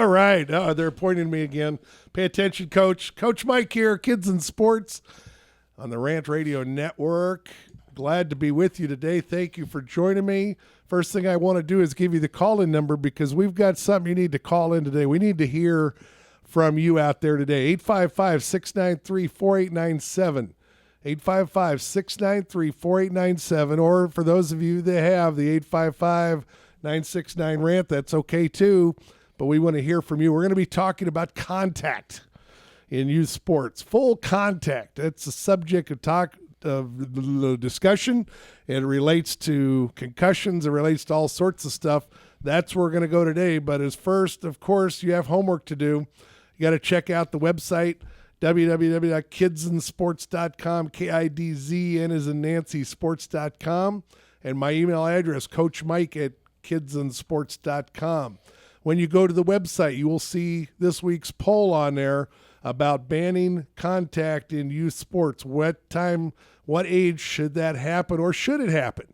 All right. They're pointing at me again. Pay attention, Coach. Coach Mike here, Kids in Sports on the Rant Radio Network. Glad to be with you today. Thank you for joining me. First thing I want to do is give you the call-in number because we've got something you need to call in today. We need to hear from you out there today. 855-693-4897. 855-693-4897. Or for those of you that have the 855-969-RANT, that's okay too. But we want to hear from you. We're going to be talking about contact in youth sports. Full contact. That's the subject of the discussion. It relates to concussions. It relates to all sorts of stuff. That's where we're going to go today. But as first, of course, you have homework to do. You got to check out the website, www.kidzinsports.com, KIDZN as in Nancy, sports.com, and my email address, coachmike@kidzinsports.com. When you go to the website, you will see this week's poll on there about banning contact in youth sports. What time, what age should that happen, or should it happen?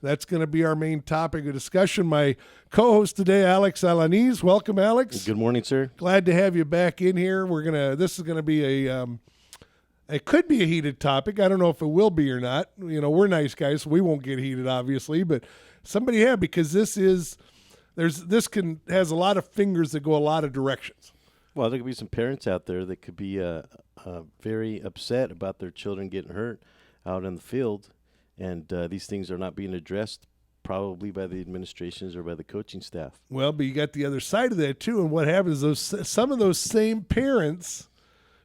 That's going to be our main topic of discussion. My co-host today, Alex Alaniz. Welcome, Alex. Good morning, sir. Glad to have you back in here. This is going to be it could be a heated topic. I don't know if it will be or not. You know, we're nice guys, so we won't get heated, obviously. But because this has a lot of fingers that go a lot of directions. Well, there could be some parents out there that could be very upset about their children getting hurt out in the field. And these things are not being addressed probably by the administrations or by the coaching staff. Well, but you got the other side of that, too. And what happens is some of those same parents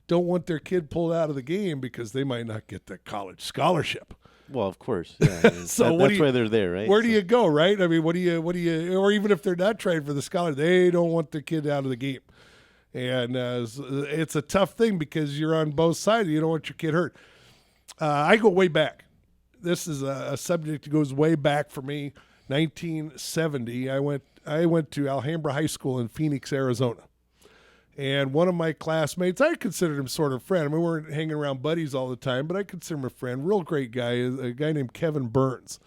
don't want their kid pulled out of the game because they might not get the college scholarship. Well, of course. Yeah. I mean, So that's why they're there, right? Where do you go, right? I mean, what do you, or even if they're not trying for the scholar, they don't want their kid out of the game. And it's a tough thing because you're on both sides. You don't want your kid hurt. I go way back. This is a subject that goes way back for me. 1970, I went to Alhambra High School in Phoenix, Arizona. And one of my classmates, I considered him sort of a friend. I mean, we weren't hanging around buddies all the time, but I consider him a friend. Real great guy, a guy named Kevin Burns.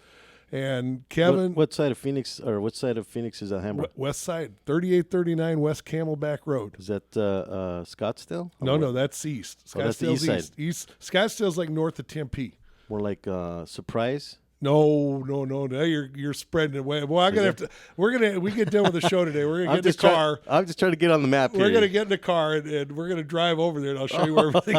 And Kevin... What side of Phoenix is Alhambra? West side, 3839 West Camelback Road. Is that Scottsdale? No, that's east. That's the east side. Scottsdale's like north of Tempe. More like Surprise? No. You're spreading it away. Well, we get done with the show today. We're gonna get in the car. I'm just trying to get on the map here. We're gonna get in the car and we're gonna drive over there, and I'll show you where everything.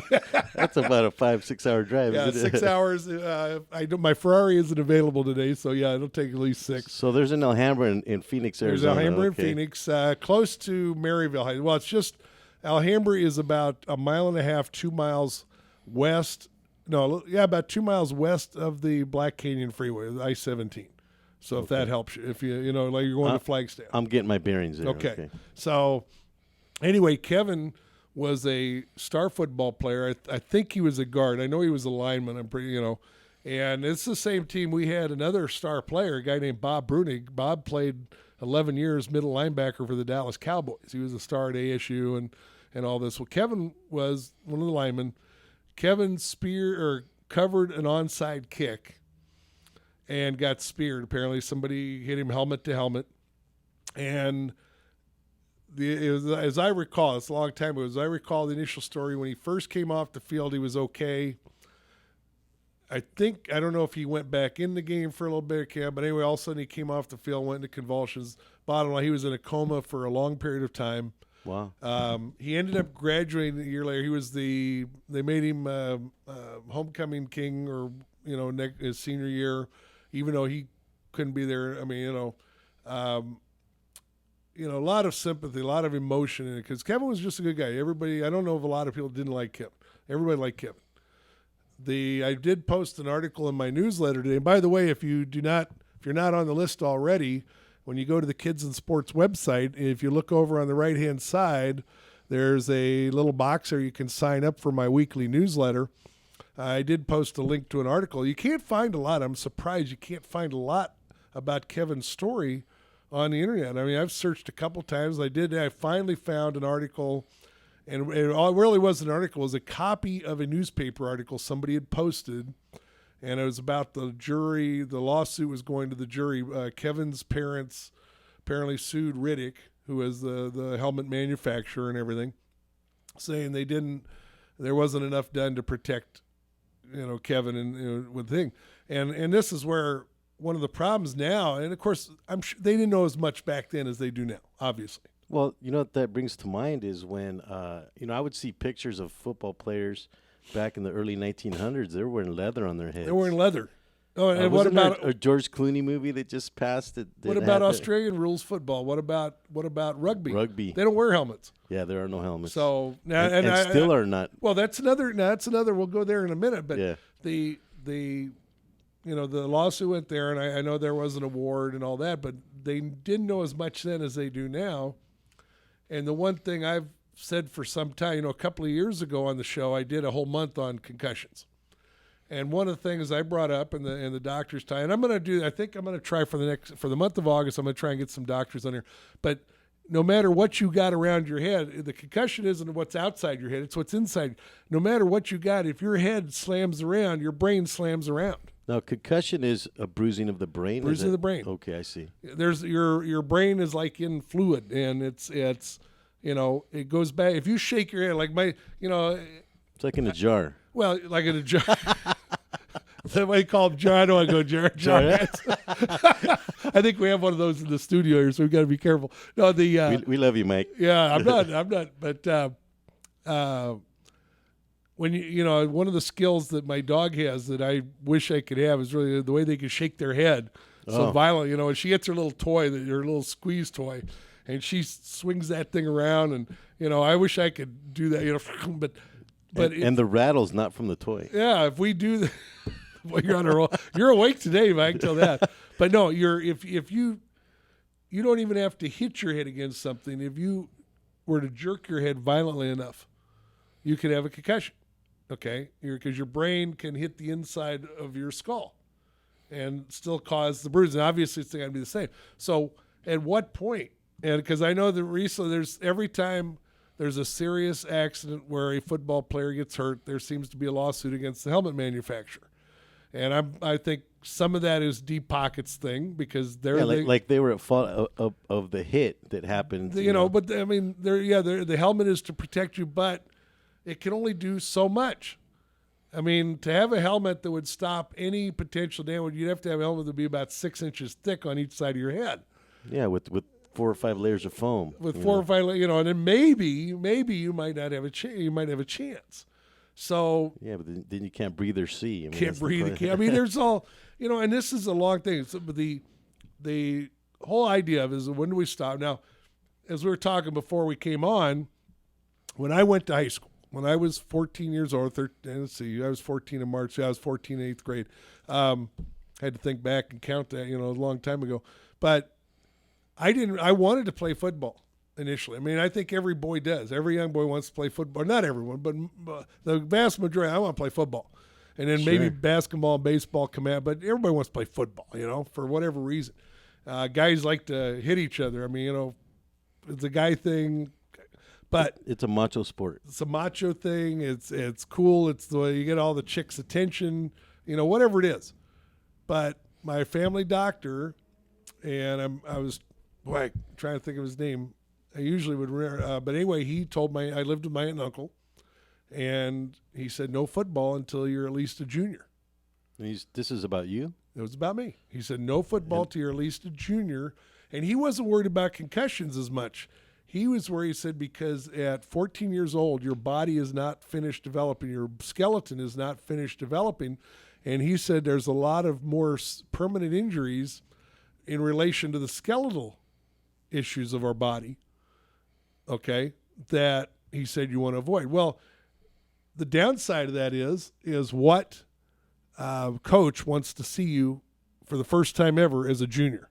That's about a 5-6 hour drive. Yeah, isn't it? 6 hours. My Ferrari isn't available today, so yeah, it'll take at least 6. So there's an Alhambra in Phoenix, Arizona. There's Alhambra in Phoenix, close to Maryville. Well, it's just Alhambra is about 1.5 miles, 2 miles west. No, yeah, about 2 miles west of the Black Canyon Freeway, I-17. So if that helps you, if you like you're going to Flagstaff. I'm getting my bearings there. Okay. So anyway, Kevin was a star football player. I think he was a guard. I know he was a lineman. I'm pretty, and it's the same team. We had another star player, a guy named Bob Brunig. Bob played 11 years middle linebacker for the Dallas Cowboys. He was a star at ASU and all this. Well, Kevin was one of the linemen. Kevin covered an onside kick and got speared. Apparently somebody hit him helmet to helmet. And as I recall, it's a long time ago, as I recall the initial story, when he first came off the field, he was okay. I don't know if he went back in the game for a little bit, but anyway, all of a sudden he came off the field, went into convulsions. Bottom line, he was in a coma for a long period of time. Wow. He ended up graduating a year later. They made him homecoming king, or his senior year, even though he couldn't be there. I mean, a lot of sympathy, a lot of emotion in it, because Kevin was just a good guy. Everybody, I don't know if a lot of people didn't like Kevin. Everybody liked Kevin. I did post an article in my newsletter today. And by the way, if you're not on the list already, when you go to the Kids in Sports website, if you look over on the right-hand side, there's a little box there you can sign up for my weekly newsletter. I did post a link to an article. You can't find a lot. I'm surprised you can't find a lot about Kevin's story on the internet. I mean, I've searched a couple times. I finally found an article, and it really wasn't an article. It was a copy of a newspaper article somebody had posted, and it was about the jury. The lawsuit was going to the jury. Kevin's parents apparently sued Riddick, who is the helmet manufacturer and everything, saying there wasn't enough done to protect, Kevin and with the thing. And this is where one of the problems now, and of course, I'm sure they didn't know as much back then as they do now, obviously. Well, what that brings to mind is when, I would see pictures of football players back in the early 1900s. They were wearing leather on their heads. They were wearing leather. Oh, and what wasn't about there a George Clooney movie that just passed? What about Australian rules football? What about rugby? Rugby. They don't wear helmets. Yeah, there are no helmets. So and still are not. Well, that's another. We'll go there in a minute. But yeah. the lawsuit went there, and I know there was an award and all that, but they didn't know as much then as they do now. And the one thing I've said for some time, a couple of years ago on the show, I did a whole month on concussions. And one of the things I brought up in the doctor's time, and I think I'm going to try for the month of August, I'm going to try and get some doctors on here. But no matter what you got around your head, the concussion isn't what's outside your head, it's what's inside. No matter what you got, if your head slams around, your brain slams around. Now, concussion is a bruising of the brain? Bruising of the brain. Okay, I see. There's your brain is like in fluid, and it's it goes back. If you shake your head, like it's like in a jar. Well, like in a jar. Somebody called jar. I don't want to go jar. I think we have one of those in the studio here, so we've got to be careful. No, we love you, Mike. Yeah, I'm not. But when one of the skills that my dog has that I wish I could have is really the way they can shake their head so violently. And she gets her little toy, her little squeeze toy, and she swings that thing around, and I wish I could do that. But the rattle's not from the toy. Yeah, if we do that, well, you're on a roll. You're awake today, Mike. I can tell that. But no, if you don't even have to hit your head against something. If you were to jerk your head violently enough, you could have a concussion. Okay, because your brain can hit the inside of your skull and still cause the bruise. And obviously, it's not going to be the same. So, at what point? And because I know that recently, every time there's a serious accident where a football player gets hurt, there seems to be a lawsuit against the helmet manufacturer. And I think some of that is Deep Pocket's thing because like they were at fault of the hit that happened. But I mean, the helmet is to protect you, but it can only do so much. I mean, to have a helmet that would stop any potential damage, you'd have to have a helmet that would be about 6 inches thick on each side of your head. Yeah, with 4 or 5 layers of foam. With 4 or 5, and then maybe you might not have a chance. You might have a chance. So yeah, but then you can't breathe or see. Can't breathe. There's all and this is a long thing. So, but the whole idea of is when do we stop? Now, as we were talking before we came on, when I went to high school, when I was 14 years old, I was 14 in March. I was 14 in 8th grade. Had to think back and count that, a long time ago. But I wanted to play football initially. I mean, I think every boy does. Every young boy wants to play football. Not everyone, but the vast majority, I want to play football. And then maybe basketball and baseball come out, but everybody wants to play football, for whatever reason. Guys like to hit each other. I mean, it's a guy thing. But it's a macho sport. It's a macho thing. It's cool. It's the way you get all the chicks' attention, whatever it is. But my family doctor, and I was trying to think of his name. I usually would, but anyway, he told me I lived with my aunt and uncle, and he said no football until you're at least a junior. This is about you? It was about me. He said no football till you're at least a junior, and he wasn't worried about concussions as much. He was worried, he said, because at 14 years old, your body is not finished developing, your skeleton is not finished developing, and he said there's a lot of more permanent injuries in relation to the skeletal issues of our body. Okay, that he said you want to avoid. Well, the downside of that is what coach wants to see you for the first time ever as a junior.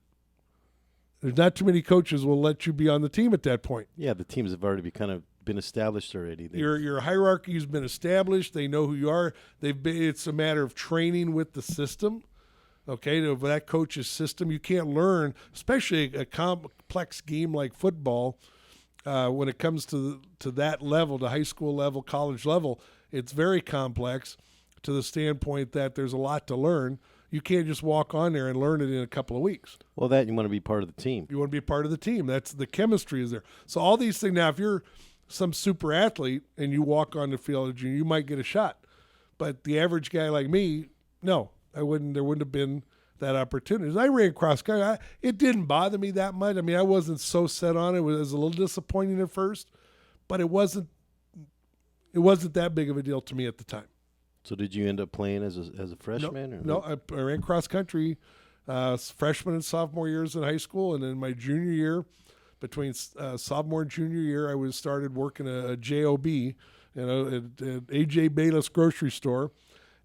There's not too many coaches will let you be on the team at that point. Yeah, the teams have already been established already. Your hierarchy has been established. They know who you are. It's a matter of training with the system. Okay, that coach's system. You can't learn, especially a complex game like football. When it comes to that level, to high school level, college level, it's very complex to the standpoint that there's a lot to learn. You can't just walk on there and learn it in a couple of weeks. Well, that you want to be part of the team. You want to be part of the team. That's the chemistry is there. So all these things now, if you're some super athlete and you walk on the field, you might get a shot. But the average guy like me, no, there wouldn't have been that opportunity. As I ran cross country, it didn't bother me that much. I mean, I wasn't so set on it. It was a little disappointing at first, but it wasn't that big of a deal to me at the time. So did you end up playing as a freshman? No, I ran cross country freshman and sophomore years in high school, and then my junior year, between sophomore and junior year, I started working a JOB, at A.J. Bayless grocery store.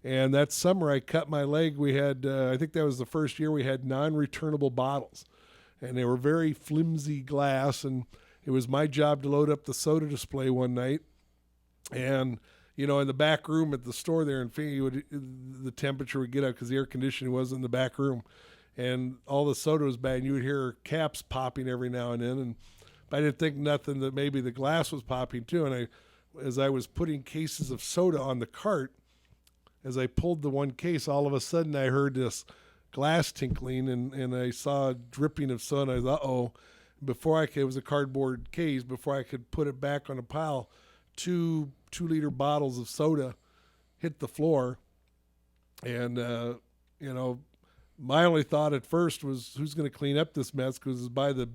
And that summer I cut my leg. We had, I think that was the first year we had non-returnable bottles. And they were very flimsy glass, and it was my job to load up the soda display one night. And in the back room at the store there in Phoenix, the temperature would get up because the air conditioning was in the back room. And all the soda was bad, and you would hear caps popping every now and then. But I didn't think nothing that maybe the glass was popping too. And as I was putting cases of soda on the cart, as I pulled the one case, all of a sudden I heard this glass tinkling, and I saw a dripping of soda. And I thought, uh-oh. It was a cardboard case. Before I could put it back on a pile, 2-liter bottles of soda hit the floor. And, my only thought at first was, who's going to clean up this mess? Because it was by the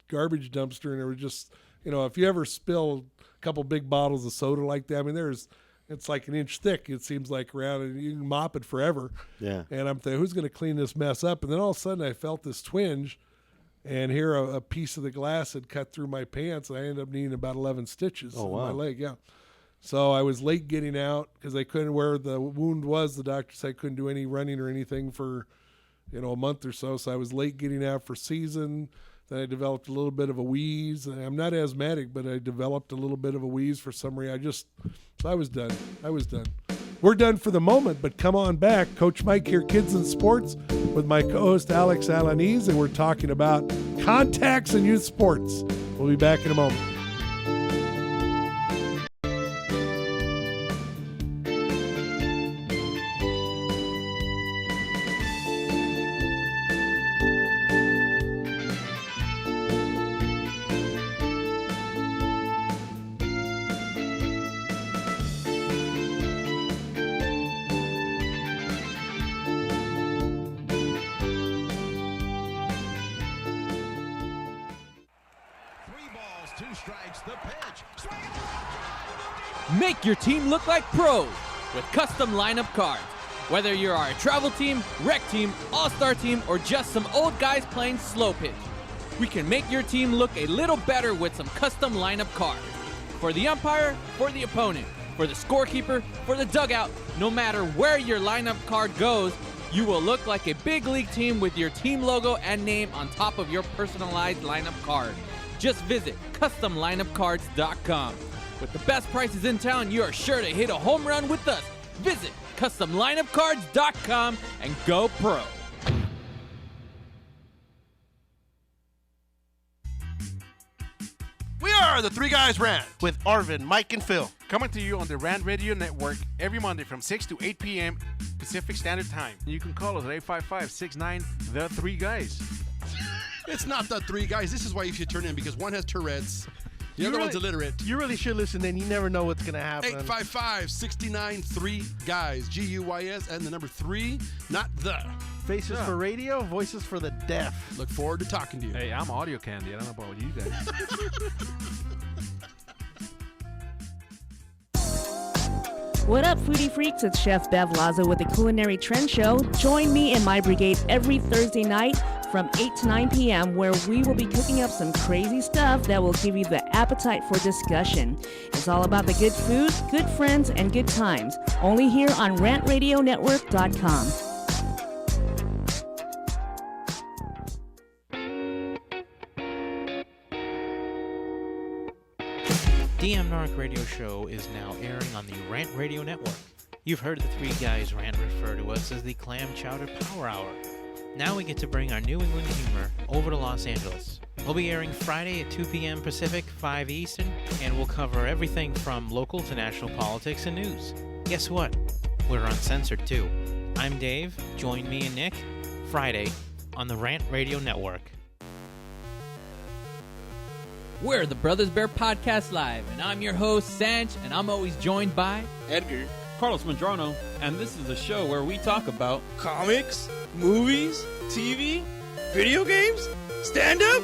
garbage dumpster, and there were just, if you ever spill a couple big bottles of soda like that, I mean, it's like an inch thick, it seems like, around, and you can mop it forever. Yeah. And I'm thinking, who's going to clean this mess up? And then all of a sudden I felt this twinge, and here a piece of the glass had cut through my pants, and I ended up needing about 11 stitches in my leg. Yeah. So I was late getting out because I couldn't, where the wound was, the doctor said I couldn't do any running or anything for, a month or so. So I was late getting out for season. Then I developed a little bit of a wheeze. I'm not asthmatic, but I developed a little bit of a wheeze for some reason. So I was done. We're done for the moment, but come on back. Coach Mike here, Kids in Sports, with my co-host Alex Alanese, and we're talking about contacts in youth sports. We'll be back in a moment. Make your team look like pros with custom lineup cards. Whether you are a travel team, rec team, all-star team, or just some old guys playing slow pitch, we can make your team look a little better with some custom lineup cards. For the umpire, for the opponent, for the scorekeeper, for the dugout, no matter where your lineup card goes, you will look like a big league team with your team logo and name on top of your personalized lineup card. Just visit CustomLineupCards.com. With the best prices in town, you are sure to hit a home run with us. Visit CustomLineupCards.com and go pro. We are the Three Guys Rant with Arvin, Mike, and Phil. Coming to you on the Rant Radio Network every Monday from 6 to 8 p.m. Pacific Standard Time. You can call us at 855-69 The Three Guys. It's not the Three Guys. This is why you should turn in, because one has Tourette's. The other one's illiterate. You really should listen in. You never know what's going to happen. 855-69 3 Guys. G-U-Y-S and the number 3, not the. Faces for radio, voices for the deaf. Look forward to talking to you. Hey, I'm audio candy. I don't know about you guys. What up, foodie freaks? It's Chef Bev Lazo with the Culinary Trend Show. Join me and my brigade every Thursday night from 8 to 9 p.m. where we will be cooking up some crazy stuff that will give you the appetite for discussion. It's all about the good food, good friends, and good times. Only here on RantRadioNetwork.com. DM Narc Radio Show is now airing on the Rant Radio Network. You've heard the Three Guys Rant refer to us as the Clam Chowder Power Hour. Now we get to bring our New England humor over to Los Angeles. We'll be airing Friday at 2 p.m. Pacific, 5 Eastern, and we'll cover everything from local to national politics and news. Guess what? We're uncensored too. I'm Dave. Join me and Nick Friday on the Rant Radio Network. We're the Brothers Bear Podcast Live, and I'm your host, Sanj, and I'm always joined by Edgar, Carlos Medrano, and this is a show where we talk about comics, movies, TV, video games, stand-up,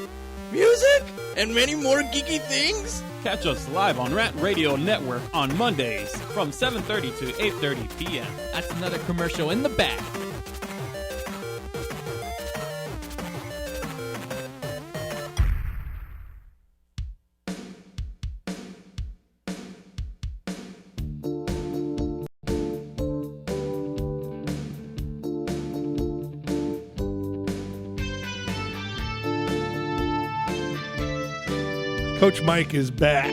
music, and many more geeky things. Catch us live on Rant Radio Network on Mondays from 7:30 to 8:30 p.m. That's another commercial in the bag. Coach Mike is back.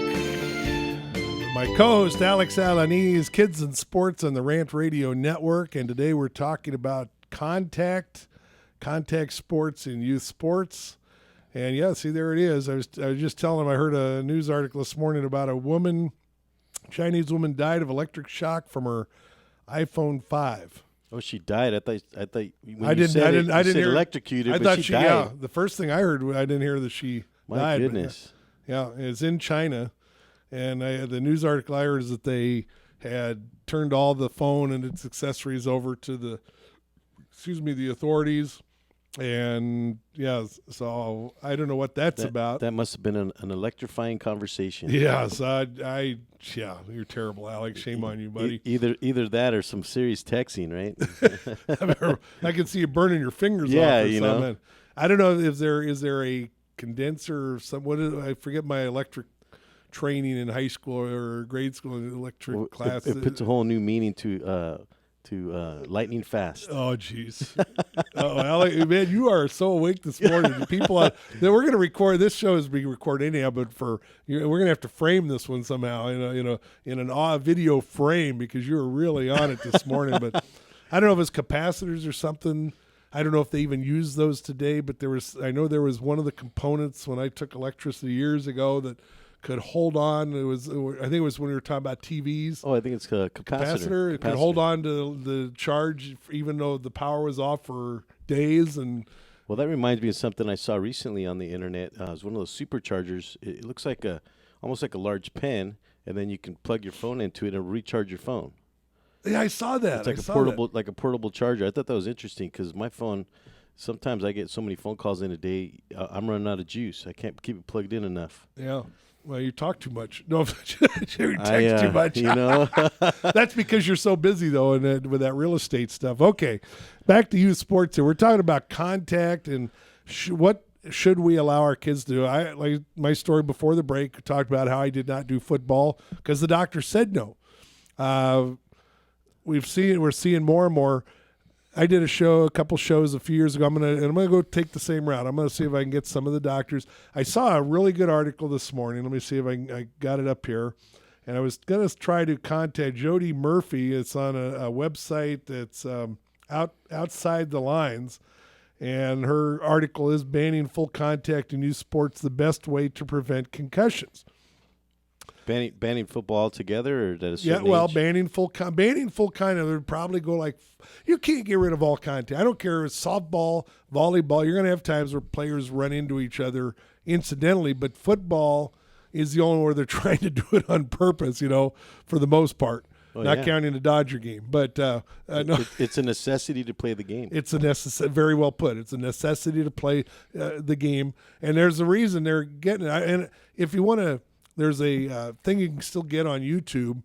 My co-host Alex Alanis, Kids and Sports on the Rant Radio Network, and today we're talking about contact sports and youth sports. And yeah, see, there it is. I was just telling him I heard a news article this morning about a woman, Chinese woman, died of electric shock from her iPhone 5. Oh, she died. I thought when I you didn't said hear electrocuted, I but thought she died. Yeah, the first thing I heard, I didn't hear that she My died. but goodness. yeah, it's in China, and the news article I heard is that they had turned all the phone and its accessories over to the authorities, and yeah, so I don't know what that's about. That must have been an electrifying conversation. Yes, yeah, you're terrible, Alex. Shame on you, buddy. Either that or some serious texting, right? I can see you burning your fingers off. Yeah, or you something. know. I don't know if there is a condenser or some. I forget my electric training in high school or grade school in electric class. It puts a whole new meaning to lightning fast. Oh, jeez. Oh, Alex, man, you are so awake this morning. People, we're going to record. This show is being recorded anyhow, but we're going to have to frame this one somehow in an video frame because you were really on it this morning. But I don't know if it's capacitors or something. I don't know if they even use those today, but I know there was one of the components when I took electricity years ago that could hold on. I think it was when we were talking about TVs. Oh, I think it's a capacitor. It could hold on to the charge even though the power was off for days. And well, that reminds me of something I saw recently on the internet. It was one of those superchargers. It looks like almost like a large pen, and then you can plug your phone into it and recharge your phone. Yeah, I saw that. It's like a portable charger. I thought that was interesting because my phone, sometimes I get so many phone calls in a day, I'm running out of juice. I can't keep it plugged in enough. Yeah. Well, you talk too much. No, you text too much. You know, that's because you're so busy though, and with that real estate stuff. Okay, back to youth sports here. We're talking about contact and what should we allow our kids to do. I like my story before the break. Talked about how I did not do football because the doctor said no. We're seeing more and more. I did a couple shows a few years ago. I'm gonna go take the same route. I'm gonna see if I can get some of the doctors. I saw a really good article this morning. Let me see if I got it up here. And I was gonna try to contact Jody Murphy. It's on a website that's outside the lines, and her article is banning full contact in youth sports: the best way to prevent concussions. Banning football altogether, or at a certain age? banning full contact would probably go like, you can't get rid of all contact. I don't care if it's softball, volleyball. You're going to have times where players run into each other incidentally, but football is the only one where they're trying to do it on purpose, for the most part. Not counting the Dodger game, but no. It's a necessity to play the game. It's very well put. It's a necessity to play the game, and there's a reason they're getting it. And if you want to. There's a thing you can still get on YouTube.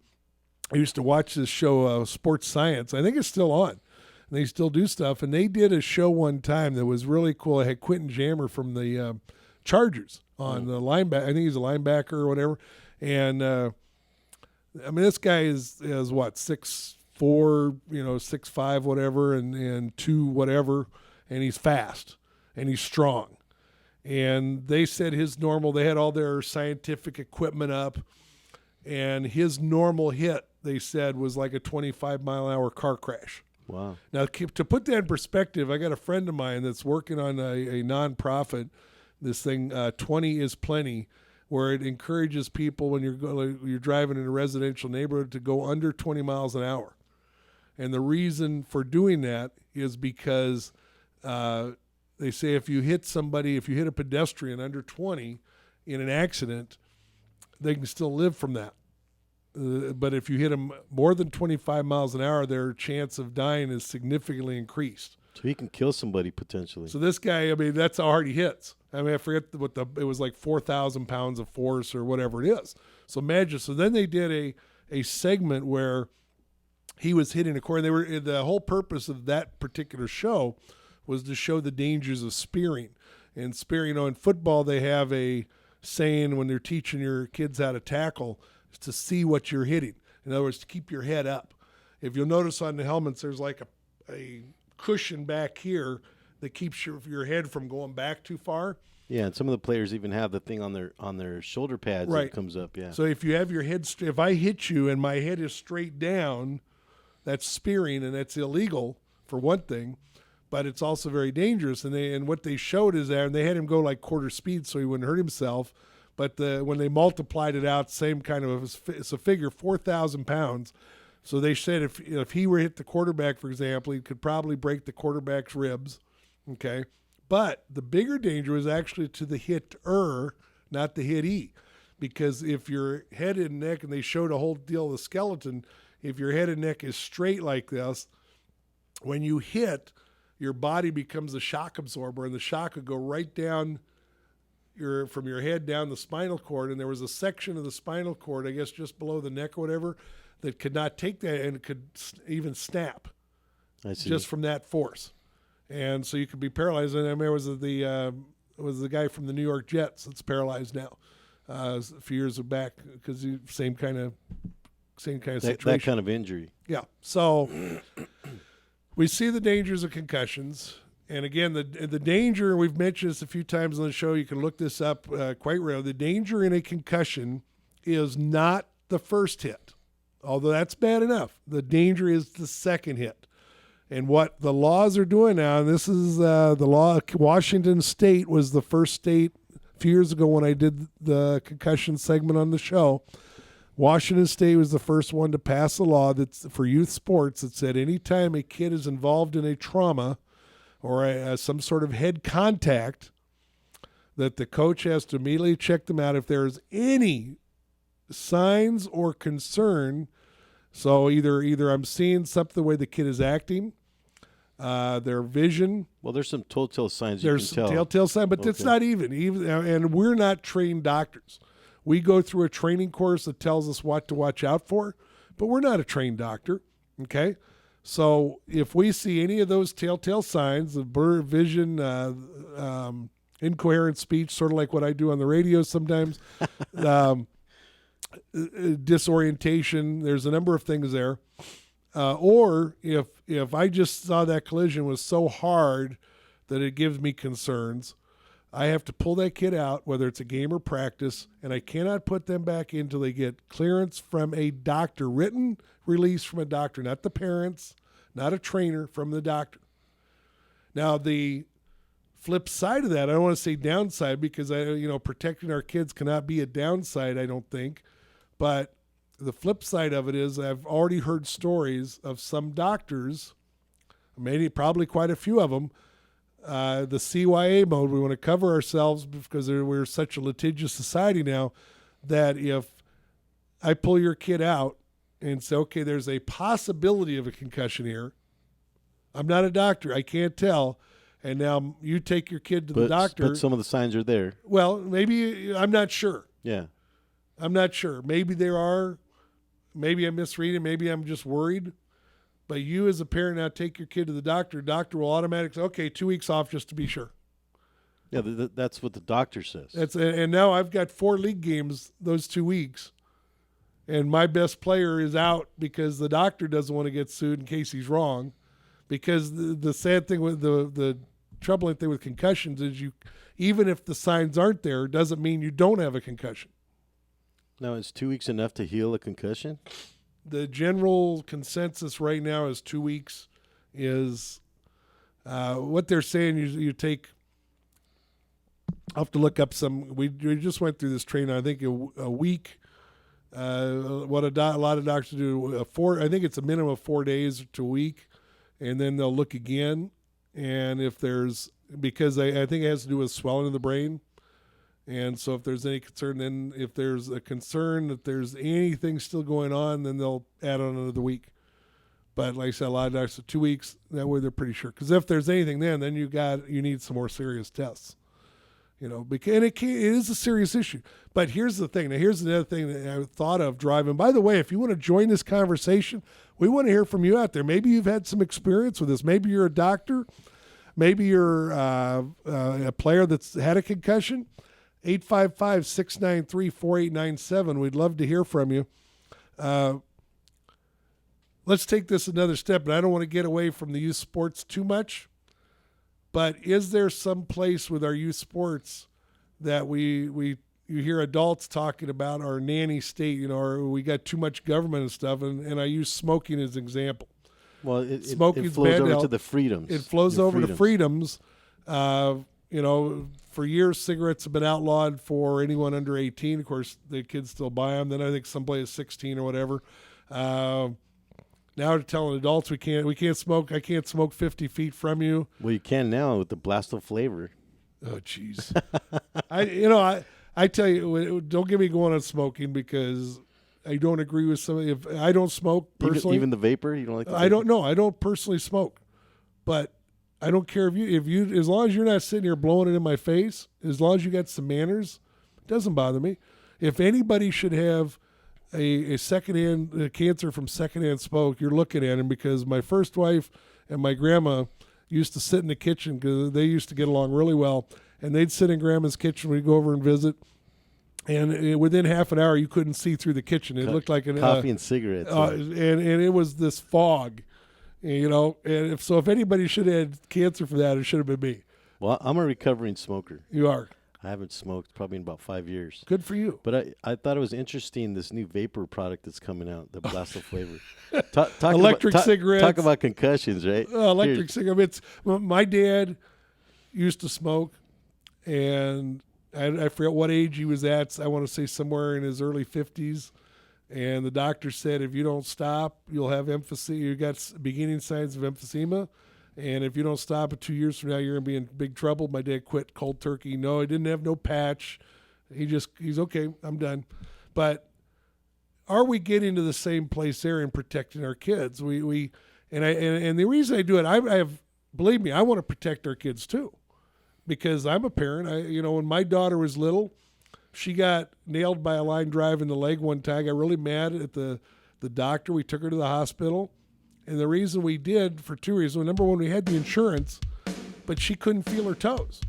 I used to watch this show, Sports Science. I think it's still on. And they still do stuff. And they did a show one time that was really cool. It had Quentin Jammer from the Chargers on the linebacker. I think he's a linebacker or whatever. And, this guy is what, 6'4", 6'5", whatever, and 2 whatever. And he's fast. And he's strong. And they said they had all their scientific equipment up, and his normal hit, they said, was like a 25-mile-an-hour car crash. Wow. Now, to put that in perspective, I got a friend of mine that's working on a nonprofit, this thing, 20 is Plenty, where it encourages people when you're driving in a residential neighborhood to go under 20 miles an hour. And the reason for doing that is because they say if you hit a pedestrian under 20 in an accident, they can still live from that. But if you hit them more than 25 miles an hour, their chance of dying is significantly increased. So he can kill somebody potentially. So this guy, I mean, that's how hard he hits. I mean, I forget it was like 4,000 pounds of force or whatever it is. So imagine. So then they did a segment where he was hitting a corner. The whole purpose of that particular show was to show the dangers of spearing. And spearing, in football they have a saying when they're teaching your kids how to tackle, is to see what you're hitting. In other words, to keep your head up. If you'll notice on the helmets, there's like a cushion back here that keeps your head from going back too far. Yeah, and some of the players even have the thing on their shoulder pads that comes up. Yeah. So if you have your head, if I hit you and my head is straight down, that's spearing, and that's illegal for one thing, but it's also very dangerous. And what they showed is that, and they had him go like quarter speed so he wouldn't hurt himself. But when they multiplied it out, same kind of it's a figure, 4,000 pounds. So they said if he were hit the quarterback, for example, he could probably break the quarterback's ribs. Okay. But the bigger danger was actually to the hitter, not the hitee. Because if your head and neck, and they showed a whole deal of the skeleton, if your head and neck is straight like this, when you hit, your body becomes a shock absorber, and the shock would go right down from your head down the spinal cord. And there was a section of the spinal cord, I guess just below the neck or whatever, that could not take that, and it could even snap. I see. Just from that force. And so you could be paralyzed. And I remember it was the guy from the New York Jets that's paralyzed now. A few years back, because same kind of situation. That kind of injury. Yeah. So we see the dangers of concussions. And again, the danger, we've mentioned this a few times on the show, you can look this up quite rarely. The danger in a concussion is not the first hit, although that's bad enough. The danger is the second hit. And what the laws are doing now, and this is the law, Washington State was the first state a few years ago when I did the concussion segment on the show. Washington State was the first one to pass a law that's for youth sports that said anytime a kid is involved in a trauma or some sort of head contact, that the coach has to immediately check them out if there's any signs or concern. So either I'm seeing something the way the kid is acting, their vision. Well, there's some telltale signs you There's can tell. telltale signs, but it's not even. And we're not trained doctors. We go through a training course that tells us what to watch out for, but we're not a trained doctor, okay? So if we see any of those telltale signs of blurred vision, incoherent speech, sort of like what I do on the radio sometimes, disorientation, there's a number of things there. Or if I just saw that collision was so hard that it gives me concerns, I have to pull that kid out, whether it's a game or practice, and I cannot put them back in until they get clearance from a doctor, written release from a doctor, not the parents, not a trainer, from the doctor. Now, the flip side of that, I don't want to say downside because protecting our kids cannot be a downside, I don't think. But the flip side of it is I've already heard stories of some doctors, probably quite a few of them, the CYA mode. We want to cover ourselves because we're such a litigious society now that if I pull your kid out and say, okay, there's a possibility of a concussion here. I'm not a doctor. I can't tell. And now you take your kid to the doctor. But some of the signs are there. Well, maybe, I'm not sure. Yeah. I'm not sure. Maybe there are. Maybe I'm misreading. Maybe I'm just worried. But you as a parent now take your kid to the doctor. Doctor will automatically say, okay, 2 weeks off just to be sure. Yeah, that's what the doctor says. And now I've got 4 league games those 2 weeks. And my best player is out because the doctor doesn't want to get sued in case he's wrong. Because the sad thing with the troubling thing with concussions is even if the signs aren't there, it doesn't mean you don't have a concussion. Now, is 2 weeks enough to heal a concussion? The general consensus right now is 2 weeks is what they're saying. You take, I'll have to look up some, we just went through this training, I think a week What a lot of doctors do, I think it's a minimum of 4 days to a week, and then they'll look again. And if there's, because I think it has to do with swelling of the brain. And so if there's any concern, then if there's a concern that there's anything still going on, then they'll add on another week. But like I said, a lot of doctors, 2 weeks, that way they're pretty sure. Because if there's anything then you need some more serious tests. Because it is a serious issue. But here's the thing. Now, here's another thing that I thought of driving. By the way, if you want to join this conversation, we want to hear from you out there. Maybe you've had some experience with this. Maybe you're a doctor. Maybe you're a player that's had a concussion. 855-693-4897. We'd love to hear from you. Let's take this another step, and I don't want to get away from the youth sports too much. But is there some place with our youth sports that you hear adults talking about our nanny state, or we got too much government and stuff, and I use smoking as an example. Well, it flows over to the freedoms. It flows over to freedoms. For years, cigarettes have been outlawed for anyone under 18. Of course, the kids still buy them. Then I think somebody is 16 or whatever. Now they're telling adults we can't smoke. I can't smoke 50 feet from you. Well, you can now with the Blasto flavor. Oh, jeez. I tell you, don't get me going on smoking because I don't agree with somebody. If I don't smoke personally, even the vapor, you don't like. I don't know. I don't personally smoke, but I don't care if you as long as you're not sitting here blowing it in my face, as long as you got some manners, it doesn't bother me. If anybody should have a secondhand cancer from secondhand smoke, you're looking at him, because my first wife and my grandma used to sit in the kitchen because they used to get along really well, and they'd sit in grandma's kitchen. We'd go over and visit, and within half an hour you couldn't see through the kitchen. It looked like coffee and cigarettes, and it was this fog. And if anybody should have had cancer for that, it should have been me. Well, I'm a recovering smoker. You are. I haven't smoked probably in about 5 years. Good for you. But I thought it was interesting, this new vapor product that's coming out, the Blasto flavor. Electric cigarettes. Talk about concussions, right? Electric cigarettes. My dad used to smoke, and I forget what age he was at. I want to say somewhere in his early 50s. And the doctor said, if you don't stop, you'll have emphysema. You got beginning signs of emphysema. And if you don't stop it 2 years from now, you're going to be in big trouble. My dad quit cold turkey. No, he didn't have no patch. He's okay. I'm done. But are we getting to the same place there in protecting our kids? And the reason I do it, believe me, I want to protect our kids too, because I'm a parent. When my daughter was little, she got nailed by a line drive in the leg one time. I got really mad at the doctor. We took her to the hospital. And the reason we did, for two reasons. Number one, we had the insurance, but she couldn't feel her toes.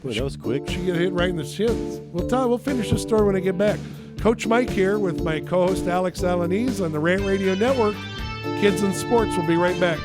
Boy, that was quick. She got hit right in the shins. We'll finish the story when I get back. Coach Mike here with my co-host Alex Alanese on the Rant Radio Network. Kids and Sports. We'll be right back.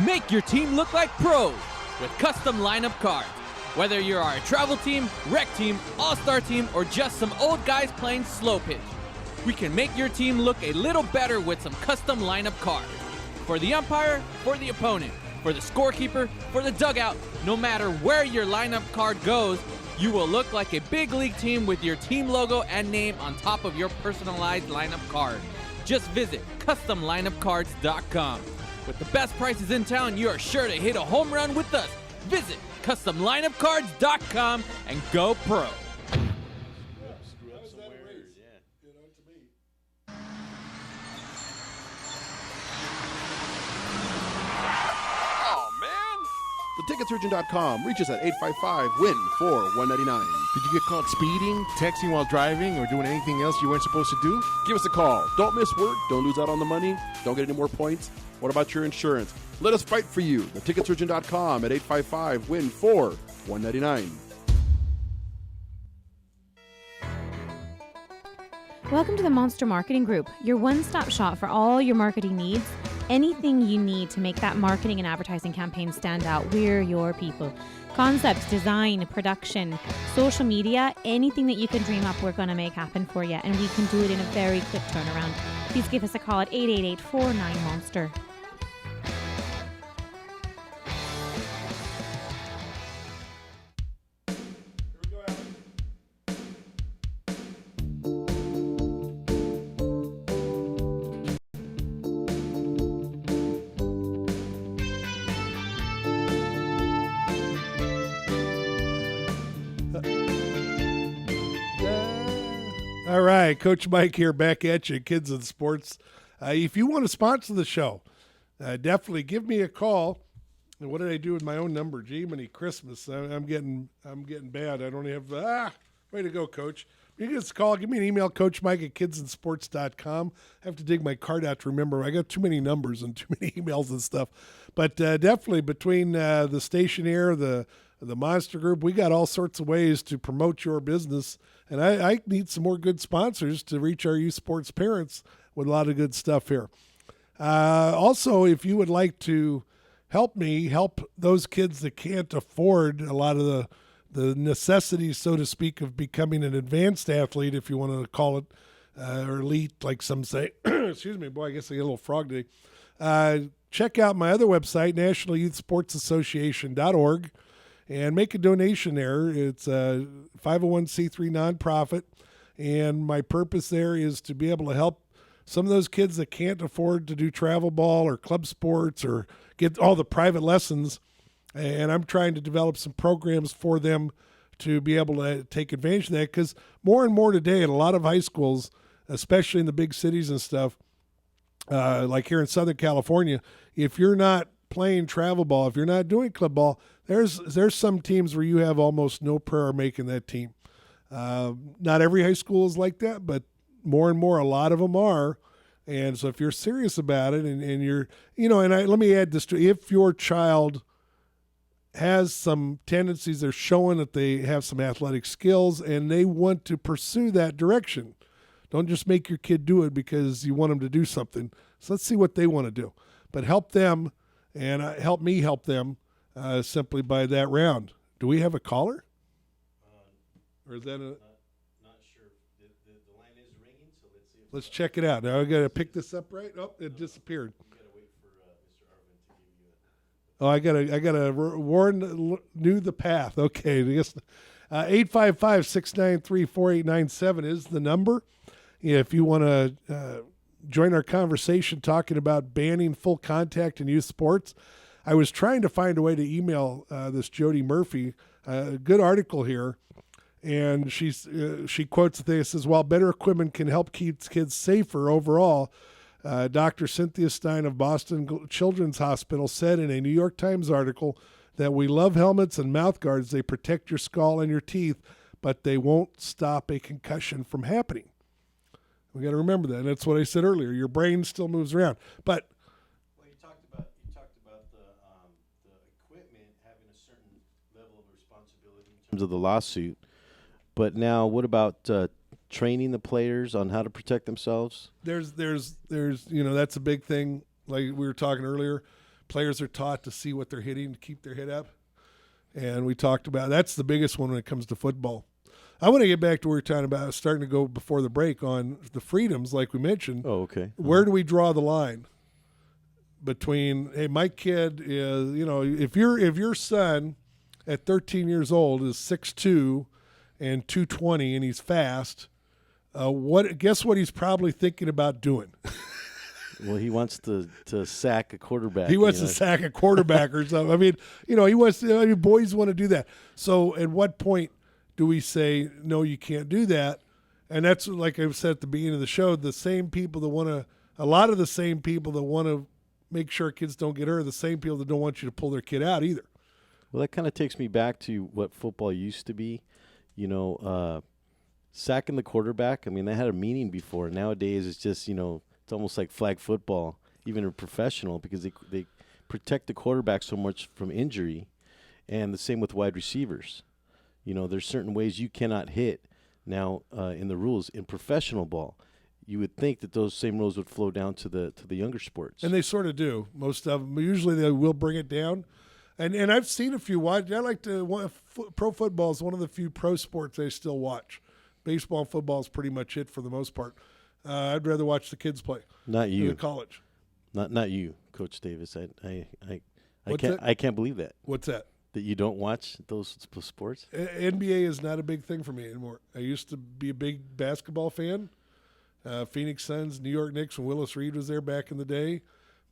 Make your team look like pros with custom lineup cards. Whether you are a travel team, rec team, all-star team, or just some old guys playing slow pitch, we can make your team look a little better with some custom lineup cards. For the umpire, for the opponent, for the scorekeeper, for the dugout, no matter where your lineup card goes, you will look like a big league team with your team logo and name on top of your personalized lineup card. Just visit CustomLineupCards.com. With the best prices in town, you are sure to hit a home run with us. Visit CustomLineupCards.com and go pro. Ticketsurgeon.com. Reach us at 855-WIN-4-199. Did you get caught speeding, texting while driving, or doing anything else you weren't supposed to do? Give us a call. Don't miss work. Don't lose out on the money. Don't get any more points. What about your insurance? Let us fight for you. Ticketsurgeon.com at 855-WIN-4-199. Welcome to the Monster Marketing Group, your one-stop shop for all your marketing needs. Anything you need to make that marketing and advertising campaign stand out, we're your people. Concepts, design, production, social media, anything that you can dream up, we're going to make happen for you. And we can do it in a very quick turnaround. Please give us a call at 888-49-MONSTER. All right, Coach Mike here, back at you, Kids in Sports. If you want to sponsor the show, definitely give me a call. And what did I do with my own number? Gee, many Christmas. I'm getting bad. I don't have. Way to go, Coach. You can just call. Give me an email, Coach Mike at kidsinsports.com. I have to dig my card out to remember. I got too many numbers and too many emails and stuff. But definitely between the station here, the Monster Group, we got all sorts of ways to promote your business. And I need some more good sponsors to reach our youth sports parents with a lot of good stuff here. Also, if you would like to help me help those kids that can't afford a lot of the necessities, so to speak, of becoming an advanced athlete, if you want to call it, or elite, like some say. Excuse me, boy, I guess I get a little frog today. Check out my other website, nationalyouthsportsassociation.org. And make a donation there. It's a 501c3 nonprofit, and my purpose there is to be able to help some of those kids that can't afford to do travel ball or club sports or get all the private lessons, and I'm trying to develop some programs for them to be able to take advantage of that, because more and more today at a lot of high schools, especially in the big cities and stuff, like here in Southern California, if you're not playing travel ball, if you're not doing club ball, there's some teams where you have almost no prayer making that team. Not every high school is like that, but more and more, a lot of them are. And so if you're serious about it and you're, let me add this to, if your child has some tendencies, they're showing that they have some athletic skills and they want to pursue that direction, don't just make your kid do it because you want them to do something. So let's see what they want to do. But help them and help me help them simply by that round. Do we have a caller? Or is that a... Not sure. The line is ringing, so let's see. Let's check it out. Now I got to pick this up right. Oh, it disappeared. We got to wait for Mr. Arvin to give you I got to warn knew the path. Okay. 855-693-4897 is the number. If you want to join our conversation talking about banning full contact in youth sports. I was trying to find a way to email this Jody Murphy, a good article here, and she quotes the thing. It says, while better equipment can help keep kids safer overall, Dr. Cynthia Stein of Boston Children's Hospital said in a New York Times article that we love helmets and mouth guards. They protect your skull and your teeth, but they won't stop a concussion from happening. We got to remember that. And that's what I said earlier. Your brain still moves around. But you talked about the equipment having a certain level of responsibility in terms of the lawsuit. But now, what about training the players on how to protect themselves? There's that's a big thing. Like we were talking earlier, players are taught to see what they're hitting to keep their head up. And we talked about that's the biggest one when it comes to football. I want to get back to what we were talking about, starting to go before the break on the freedoms, like we mentioned. Oh, okay. Where do we draw the line between, hey, my kid is, if your son at 13 years old is 6'2" and 220 and he's fast, guess what he's probably thinking about doing? Well, he wants to sack a quarterback. He wants to sack a quarterback or something. I mean, he wants to, boys want to do that. So at what point do we say, no, you can't do that? And that's, like I said at the beginning of the show, the same people that want to, a lot of the same people that want to make sure kids don't get hurt are the same people that don't want you to pull their kid out either. Well, that kind of takes me back to what football used to be. Sacking the quarterback, I mean, that had a meaning before. Nowadays, it's just, it's almost like flag football, even in professional, because they protect the quarterback so much from injury. And the same with wide receivers. There's certain ways you cannot hit now in the rules in professional ball. You would think that those same rules would flow down to the younger sports, and they sort of do. Most of them, usually they will bring it down, and I've seen a few. I like to pro football is one of the few pro sports I still watch. Baseball and football is pretty much it for the most part. I'd rather watch the kids play. Not you, in college. Not you, Coach Davis. What's that? I can't believe that. What's that? That you don't watch those sports? NBA is not a big thing for me anymore. I used to be a big basketball fan. Phoenix Suns, New York Knicks, when Willis Reed was there back in the day.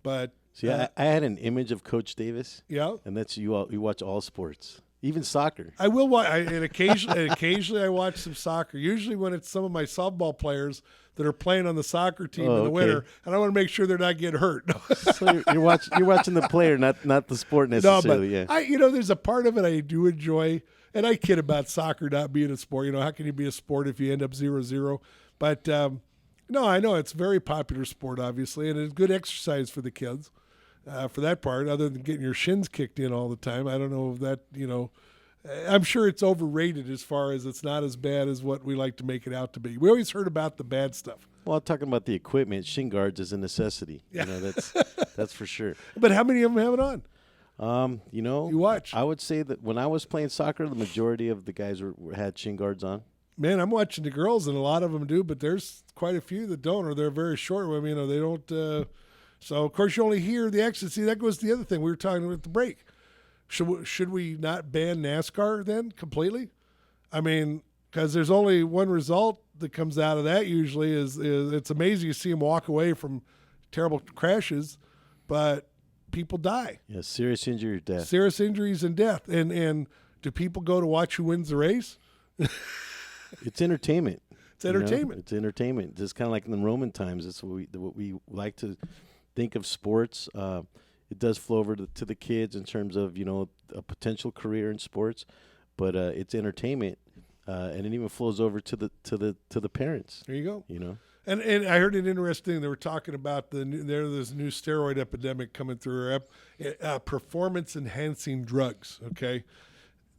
But see, I had an image of Coach Davis. Yeah, and that's you watch all sports, even soccer. I will watch, and occasionally I watch some soccer. Usually when it's some of my softball players that are playing on the soccer team in the winter, and I want to make sure they're not getting hurt. So you're watching the player, not the sport necessarily. No, but yeah. There's a part of it I do enjoy, and I kid about soccer not being a sport. How can you be a sport if you end up 0-0? But no, I know it's a very popular sport, obviously, and it's good exercise for the kids. For that part, other than getting your shins kicked in all the time, I don't know if that, I'm sure it's overrated as far as it's not as bad as what we like to make it out to be. We always heard about the bad stuff. Well, talking about the equipment, shin guards is a necessity. Yeah. That's for sure. But how many of them have it on? You watch. I would say that when I was playing soccer, the majority of the guys had shin guards on. Man, I'm watching the girls, and a lot of them do, but there's quite a few that don't, or they're very short. I mean, they don't. So, of course, you only hear the exit. See, that goes to the other thing we were talking about at the break. Should we not ban NASCAR then completely? I mean, because there's only one result that comes out of that usually is it's amazing to see them walk away from terrible crashes, but people die. Yeah, serious injury or death. Serious injuries and death. And do people go to watch who wins the race? It's entertainment. It's entertainment. It's entertainment. Just kind of like in the Roman times. That's what we like to think of sports. It does flow over to the kids in terms of a potential career in sports, but it's entertainment, and it even flows over to the parents. There you go. And I heard it interesting. They were talking about there's new steroid epidemic coming through, performance enhancing drugs. Okay,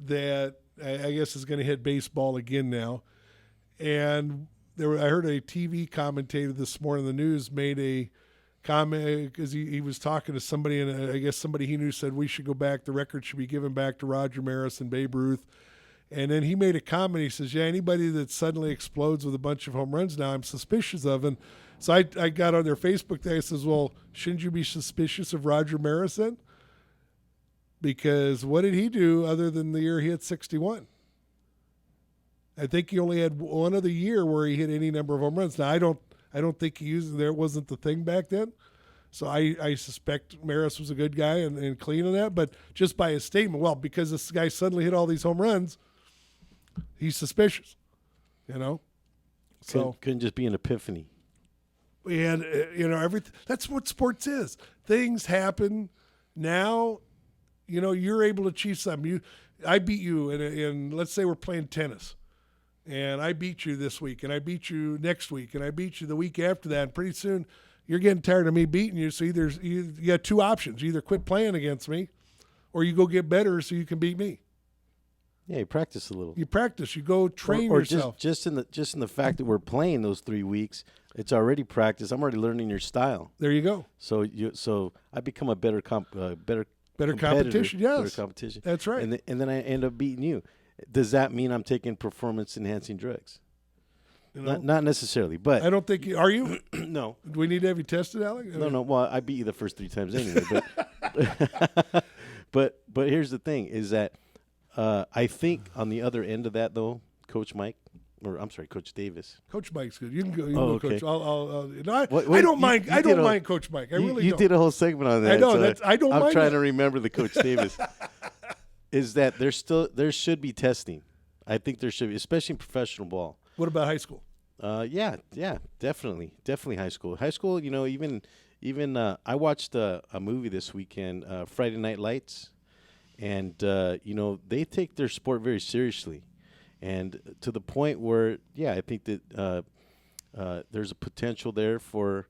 that I guess is going to hit baseball again now, and I heard a TV commentator this morning in the news made a comment because he was talking to somebody, and I guess somebody he knew said we should go back. The record should be given back to Roger Maris and Babe Ruth. And then he made a comment. He says, anybody that suddenly explodes with a bunch of home runs now, I'm suspicious of. And so I got on their Facebook day. I says, well, shouldn't you be suspicious of Roger Maris then? Because what did he do other than the year he hit 61? I think he only had one other year where he hit any number of home runs. Now, I don't think he used there wasn't the thing back then. So I suspect Maris was a good guy and clean on that. But just by his statement, well, because this guy suddenly hit all these home runs, he's suspicious, So couldn't just be an epiphany. We had, everything. That's what sports is. Things happen now. You're able to achieve something. I beat you, and let's say we're playing tennis, and I beat you this week, and I beat you next week, and I beat you the week after that. And pretty soon, you're getting tired of me beating you. So you got two options: you either quit playing against me, or you go get better so you can beat me. Yeah, you practice a little. You practice. You go train or yourself. Just in the fact that we're playing those 3 weeks, it's already practice. I'm already learning your style. There you go. So I become a better competition. Yes, better competition. That's right. And then I end up beating you. Does that mean I'm taking performance enhancing drugs? Not necessarily, but I don't think are you? No. Do we need to have you tested, Alec? No. Well, I beat you the first 3 times anyway. But but here's the thing: is that I think on the other end of that, though, Coach Davis. Coach Mike's good. You can go. Okay. Coach. I don't mind. I don't mind Coach Mike. I really don't. You did a whole segment on that. I know. I don't mind. I'm trying to remember the Coach Davis. Is that there should be testing. I think there should be, especially in professional ball. What about high school? Yeah, definitely high school. High school, even I watched a movie this weekend, Friday Night Lights, and they take their sport very seriously, and to the point where I think that there's a potential there for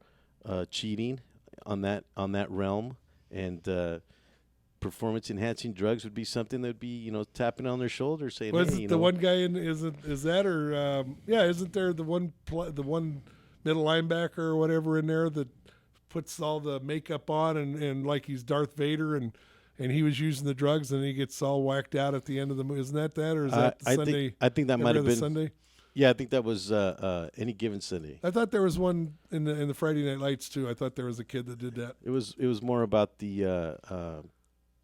cheating on that realm, and performance-enhancing drugs would be something that would be, tapping on their shoulder saying, Was hey, it the one guy is that or isn't there the one middle linebacker or whatever in there that puts all the makeup on and like he's Darth Vader and he was using the drugs and he gets all whacked out at the end of the movie. Isn't that or is that the Sunday? I think that might have been Sunday. Yeah, I think that was Any Given Sunday. I thought there was one in the Friday Night Lights too. I thought there was a kid that did that. It was more about the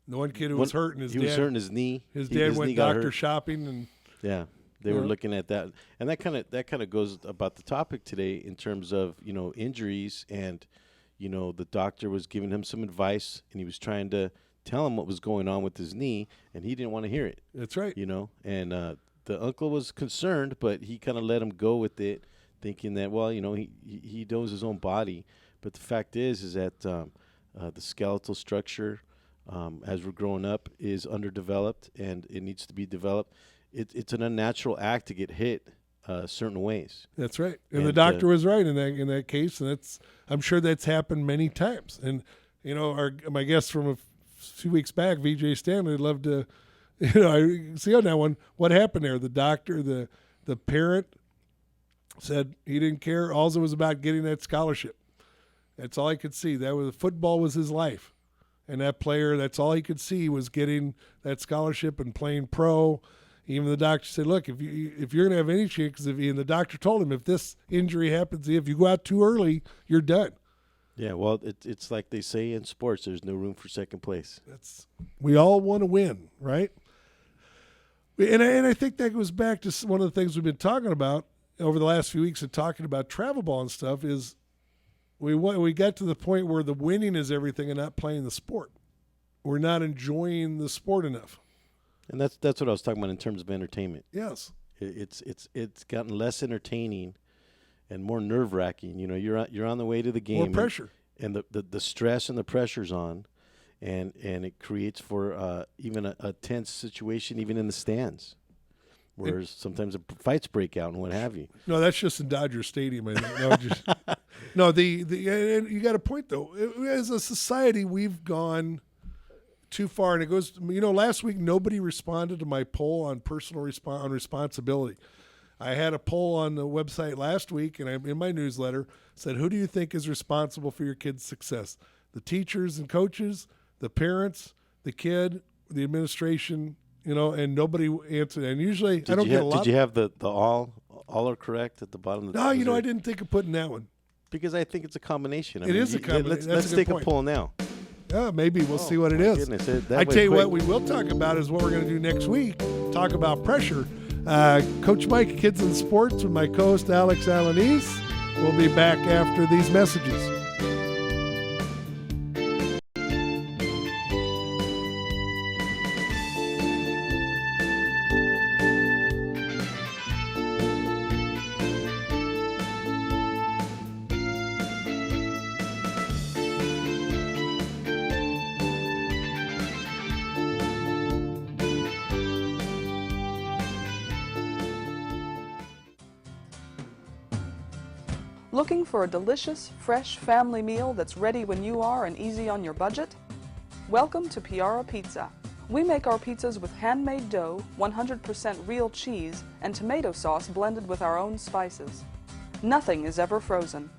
one kid who was hurting his dad. He was hurting his knee. His dad went doctor hurt. shopping and yeah, they were looking at that, and that kind of goes about the topic today in terms of injuries, and the doctor was giving him some advice, and he was trying to tell him what was going on with his knee, and he didn't want to hear it. That's right. And the uncle was concerned, but he kind of let him go with it, thinking that he knows his own body. But the fact is that the skeletal structure, as we're growing up, is underdeveloped, and it needs to be developed. It's an unnatural act to get hit certain ways. That's right, and the doctor was right in that case, and I'm sure that's happened many times. And my guest from a few weeks back, VJ Stanley, would love to. I see on that one what happened there. The doctor, the parent said he didn't care. All it was about getting that scholarship. That's all I could see. Football was his life, and that player, that's all he could see was getting that scholarship and playing pro. Even the doctor said, "Look, if you're going to have any chance, and the doctor told him, if this injury happens, if you go out too early, you're done." Yeah, well, it's like they say in sports: there's no room for second place. We all want to win, right? And I think that goes back to one of the things we've been talking about over the last few weeks of talking about travel ball and stuff. Is we got to the point where the winning is everything and not playing the sport. We're not enjoying the sport enough. And that's what I was talking about in terms of entertainment. Yes, it's gotten less entertaining and more nerve wracking. You're on the way to the game. More pressure, and the stress and the pressure's on. And it creates for even a tense situation, even in the stands, where sometimes fights break out and what have you. No, that's just in Dodger Stadium. I think. And you got a point though. As a society, we've gone too far, and it goes. Last week nobody responded to my poll on personal responsibility. I had a poll on the website last week, and in my newsletter said, "Who do you think is responsible for your kid's success? The teachers and coaches, the parents, the kid, the administration?" And nobody answered. And usually, I don't get a lot. Did you have the all are correct at the bottom? No, I didn't think of putting that one because I think it's a combination. It is a combination. Let's take a poll now. Yeah, maybe we'll see what it is. I tell you what, we will talk about is what we're going to do next week. Talk about pressure. Coach Mike, Kidz in Sports, with my co-host Alex Alanis. We'll be back after these messages. Looking for a delicious, fresh family meal that's ready when you are and easy on your budget? Welcome to Piara Pizza. We make our pizzas with handmade dough, 100% real cheese, and tomato sauce blended with our own spices. Nothing is ever frozen.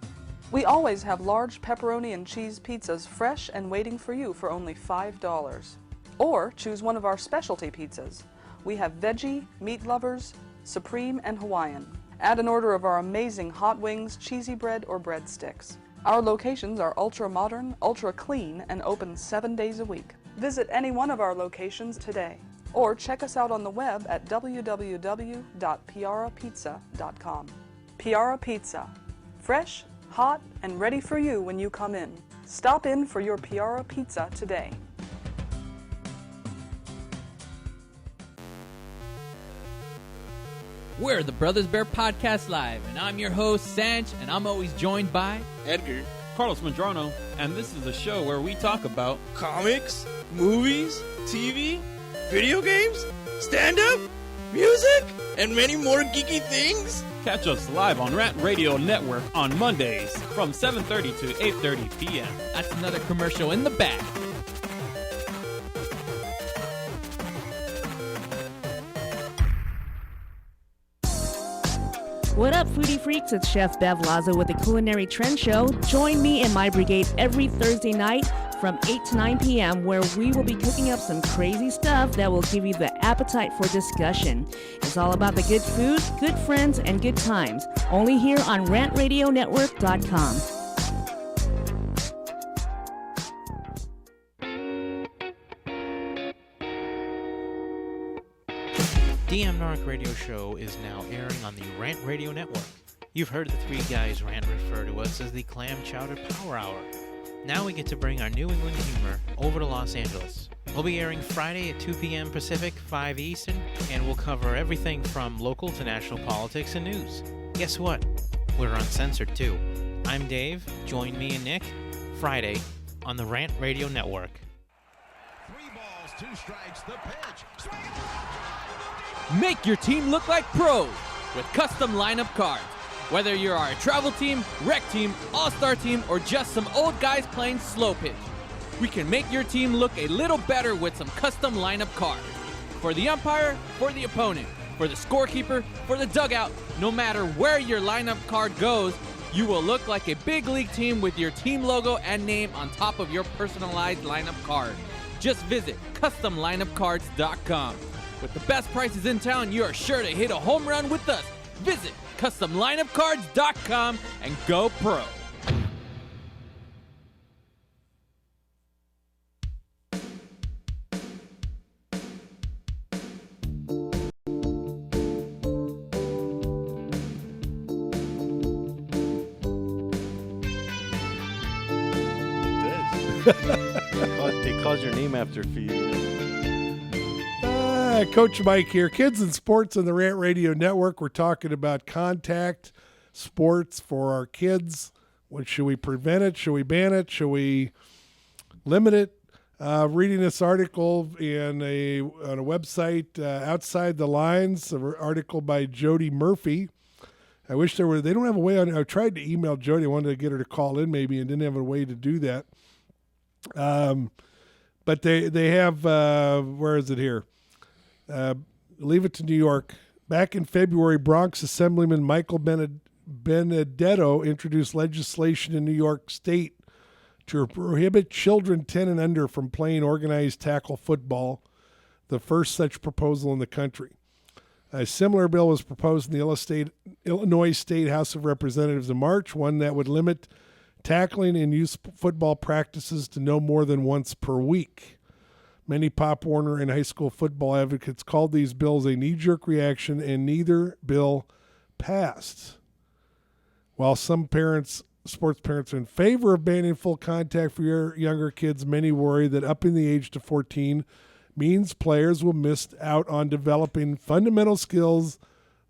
We always have large pepperoni and cheese pizzas fresh and waiting for you for only $5. Or choose one of our specialty pizzas. We have veggie, meat lovers, supreme, and Hawaiian. Add an order of our amazing hot wings, cheesy bread, or breadsticks. Our locations are ultra-modern, ultra-clean, and open 7 days a week. Visit any one of our locations today, or check us out on the web at www.piarapizza.com. Piara Pizza. Fresh, hot, and ready for you when you come in. Stop in for your Piara Pizza today. We're the Brothers Bear Podcast Live, and I'm your host, Sanch, and I'm always joined by Edgar, Carlos Medrano, and this is a show where we talk about comics, movies, TV, video games, stand-up, music, and many more geeky things. Catch us live on Rant Radio Network on Mondays from 7:30 to 8:30 p.m. That's another commercial in the back. What up, foodie freaks? It's Chef Bev Lazo with the Culinary Trend Show. Join me and my brigade every Thursday night from 8 to 9 p.m. where we will be cooking up some crazy stuff that will give you the appetite for discussion. It's all about the good food, good friends, and good times. Only here on RantRadioNetwork.com. DM Narc Radio Show is now airing on the Rant Radio Network. You've heard the three guys Rant refer to us as the Clam Chowder Power Hour. Now we get to bring our New England humor over to Los Angeles. We'll be airing Friday at 2 p.m. Pacific, 5 Eastern, and we'll cover everything from local to national politics and news. Guess what? We're uncensored too. I'm Dave. Join me and Nick Friday on the Rant Radio Network. 3 balls, 2 strikes, the pitch. Swing it. Make your team look like pros with custom lineup cards. Whether you are a travel team, rec team, all-star team, or just some old guys playing slow pitch, we can make your team look a little better with some custom lineup cards. For the umpire, for the opponent, for the scorekeeper, for the dugout, no matter where your lineup card goes, you will look like a big league team with your team logo and name on top of your personalized lineup card. Just visit CustomLineupCards.com. With the best prices in town, you are sure to hit a home run with us. Visit CustomLineupCards.com and go pro. It calls your name after a few. Coach Mike here. Kids and Sports on the Rant Radio Network. We're talking about contact sports for our kids. What should we prevent it? Should we ban it? Should we limit it? Reading this article on a website, Outside the Lines, an article by Jody Murphy. I wish they don't have a way on. I tried to email Jody. I wanted to get her to call in maybe and didn't have a way to do that. But they have, where is it here? Leave it to New York. Back in February, Bronx Assemblyman Michael Benedetto introduced legislation in New York State to prohibit children 10 and under from playing organized tackle football, the first such proposal in the country. A similar bill was proposed in the Illinois State House of Representatives in March, one that would limit tackling and youth football practices to no more than once per week. Many Pop Warner and high school football advocates called these bills a knee-jerk reaction, and neither bill passed. While some sports parents are in favor of banning full contact for your younger kids, many worry that upping the age to 14 means players will miss out on developing fundamental skills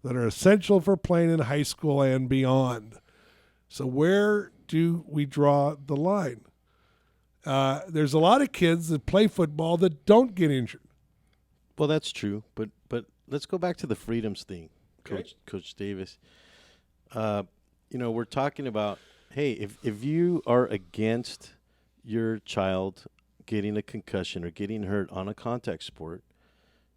that are essential for playing in high school and beyond. So where do we draw the line? There's a lot of kids that play football that don't get injured. Well, that's true, but let's go back to the freedoms thing, Okay. Coach Davis. We're talking about, hey, if you are against your child getting a concussion or getting hurt on a contact sport,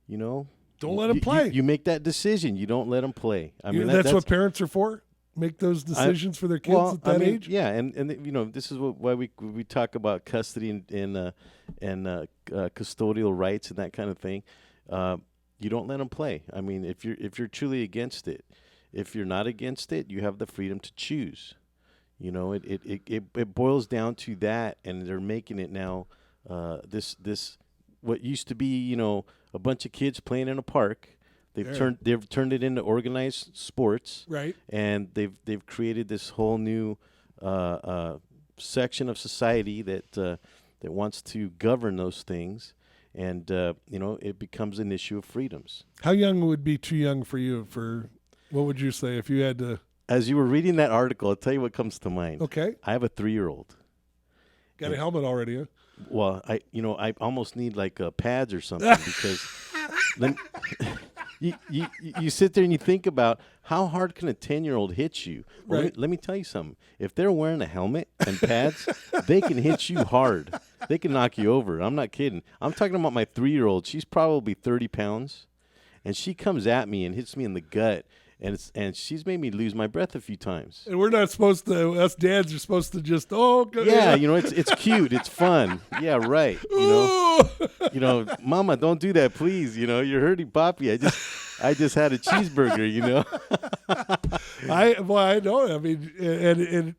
don't let them play. You make that decision. You don't let them play. I mean, that's what parents are for. Make those decisions for their kids at that age. Yeah, and this is why we talk about custody and custodial rights and that kind of thing. You don't let them play. I mean, if you're truly against it, if you're not against it, you have the freedom to choose. It boils down to that, and they're making it now. This what used to be a bunch of kids playing in a park. They've turned it into organized sports, right? And they've created this whole new section of society that wants to govern those things, and it becomes an issue of freedoms. How young would be too young for you? For what would you say if you had to? As you were reading that article, I'll tell you what comes to mind. Okay, I have a 3-year-old. Got a helmet already, huh? Well, I almost need like pads or something because. You sit there and you think about how hard can a 10-year-old hit you. Well, right. Let me tell you something. If they're wearing a helmet and pads, they can hit you hard. They can knock you over. I'm not kidding. I'm talking about my 3-year-old. She's probably 30 pounds, and she comes at me and hits me in the gut, and she's made me lose my breath a few times. And we're not supposed to. Us dads are supposed to just Yeah, it's cute, it's fun. Yeah, right. Mama, don't do that, please. You're hurting Poppy. I just had a cheeseburger. I know. I mean, and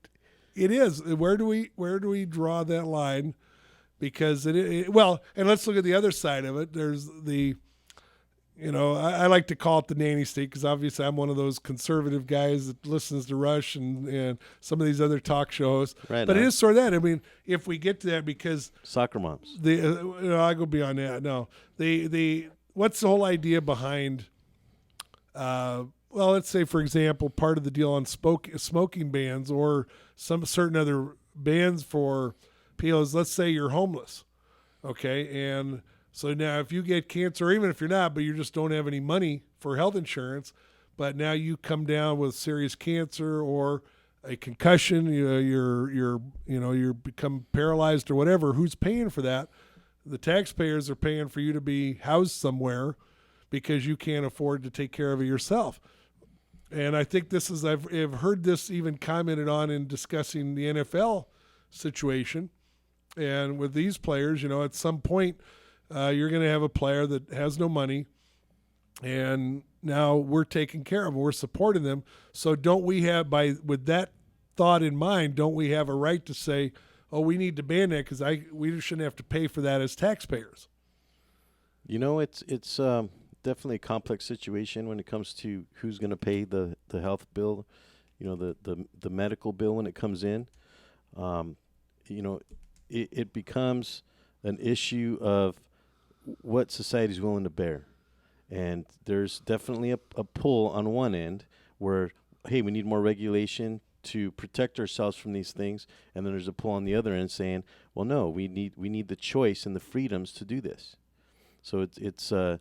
it is. Where do we draw that line? Because and let's look at the other side of it. There's the. I like to call it the nanny state because obviously I'm one of those conservative guys that listens to Rush and some of these other talk shows. Right. But it is sort of that. I mean, if we get to that, because soccer moms. I go beyond that. No, what's the whole idea behind? Let's say for example, part of the deal on smoking bans or some certain other bans for people is, let's say you're homeless, okay, and so now if you get cancer, or even if you're not, but you just don't have any money for health insurance, but now you come down with serious cancer or a concussion, you're become paralyzed or whatever, who's paying for that? The taxpayers are paying for you to be housed somewhere because you can't afford to take care of it yourself. And I think this is, I've heard this even commented on in discussing the NFL situation. And with these players, at some point, you're going to have a player that has no money, and now we're taking care of them. We're supporting them. So don't we have, with that thought in mind, don't we have a right to say, oh, we need to ban that because we shouldn't have to pay for that as taxpayers? It's definitely a complex situation when it comes to who's going to pay the health bill, the medical bill when it comes in. It becomes an issue of what society's willing to bear. And there's definitely a pull on one end where, hey, we need more regulation to protect ourselves from these things. And then there's a pull on the other end saying, well, no, we need the choice and the freedoms to do this. So it's I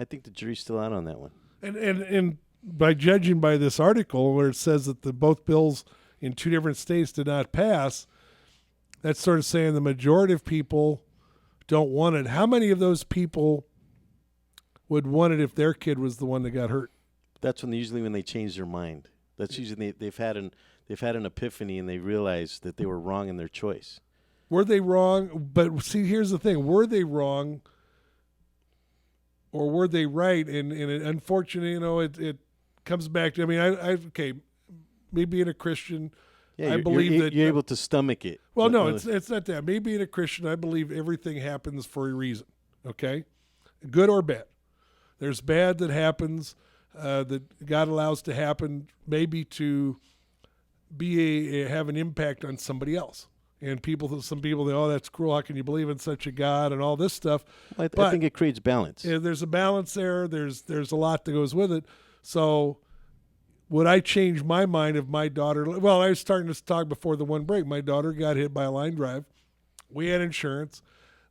think the jury's still out on that one. And by judging by this article where it says that both bills in two different states did not pass, that's sort of saying the majority of people don't want it. How many of those people would want it if their kid was the one that got hurt? That's usually when they change their mind. That's usually they've had an epiphany and they realize that they were wrong in their choice. Were they wrong? But see, here's the thing: were they wrong, or were they right? And unfortunately, it comes back to. I mean, me being a Christian. Yeah, I believe that you're able to stomach it. Well, no, it's not that. Me being a Christian, I believe everything happens for a reason. Okay, good or bad. There's bad that happens that God allows to happen, maybe to have an impact on somebody else. And some people say, "Oh, that's cruel. How can you believe in such a God?" and all this stuff. I think it creates balance. There's a balance there. There's a lot that goes with it. So. Would I change my mind if my daughter? Well, I was starting to talk before the one break. My daughter got hit by a line drive. We had insurance.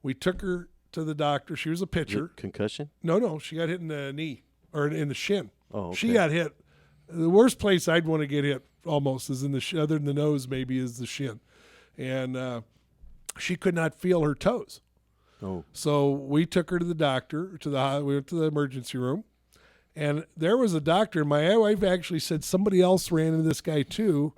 We took her to the doctor. She was a pitcher. Concussion? No. She got hit in the knee or in the shin. Oh, okay. She got hit. The worst place I'd want to get hit almost is in the other than the nose, maybe, is the shin. And she could not feel her toes. Oh. So we took her to the doctor. We went to the emergency room. And there was a doctor. My wife actually said somebody else ran into this guy too,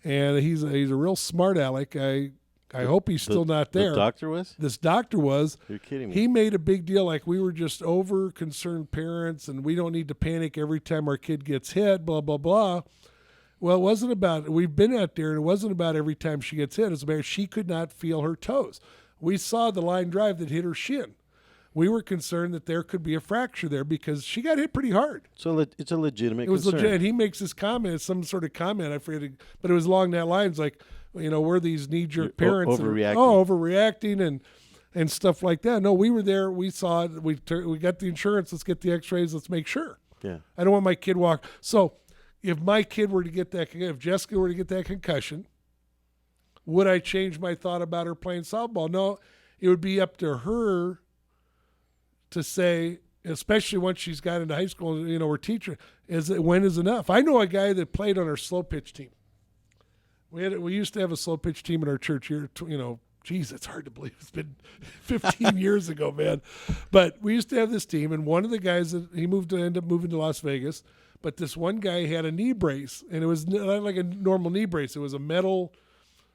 and he's a real smart aleck. I hope he's still not there. The doctor was? This doctor was. You're kidding me. He made a big deal like we were just over-concerned parents and we don't need to panic every time our kid gets hit, blah, blah, blah. Well, it wasn't about – we've been out there, and it wasn't about every time she gets hit. It was about she could not feel her toes. We saw the line drive that hit her shin. We were concerned that there could be a fracture there because she got hit pretty hard. So it's a legitimate concern. It was legit. And he makes this comment, some sort of comment, I forget, but it was along that lines, like, we're these knee-jerk parents. Overreacting and stuff like that. No, we were there. We saw it. We got the insurance. Let's get the x-rays. Let's make sure. Yeah. I don't want my kid walk. So if my kid were to get that, if Jessica were to get that concussion, would I change my thought about her playing softball? No, it would be up to her to say, especially once she's got into high school, her teacher, when is enough? I know a guy that played on our slow pitch team. We used to have a slow pitch team in our church here. Geez, it's hard to believe. It's been 15 years ago, man. But we used to have this team, and one of the guys that he ended up moving to Las Vegas, but this one guy had a knee brace, and it was not like a normal knee brace. It was a metal,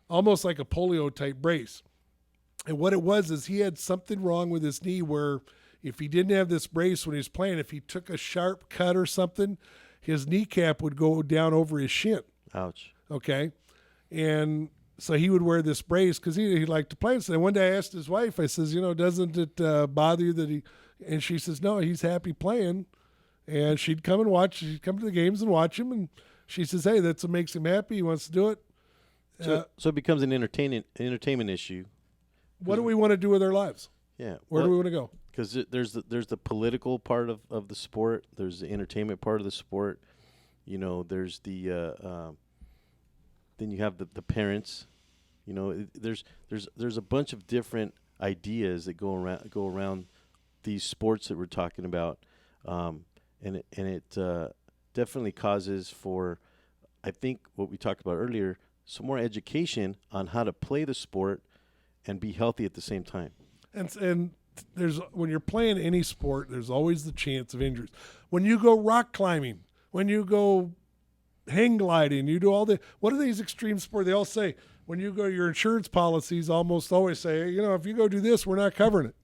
almost like a polio type brace. And what it was is he had something wrong with his knee where if he didn't have this brace when he was playing, if he took a sharp cut or something, his kneecap would go down over his shin. Ouch. Okay. And so he would wear this brace because he liked to play. And so one day I asked his wife, I says, doesn't it bother you that he, and she says, no, he's happy playing. And she'd come and watch, she'd come to the games and watch him. And she says, hey, that's what makes him happy. He wants to do it. So it becomes an entertainment issue. What do we want to do with our lives? Yeah. Where do we want to go? Because there's the political part of the sport. There's the entertainment part of the sport. There's the then you have the parents. There's a bunch of different ideas that go around these sports that we're talking about, and it definitely causes for, I think what we talked about earlier, some more education on how to play the sport and be healthy at the same time. And there's, when you're playing any sport, there's always the chance of injuries. When you go rock climbing, when you go hang gliding, you do all what are these extreme sports? They all say, when you go, your insurance policies almost always say, if you go do this, we're not covering it.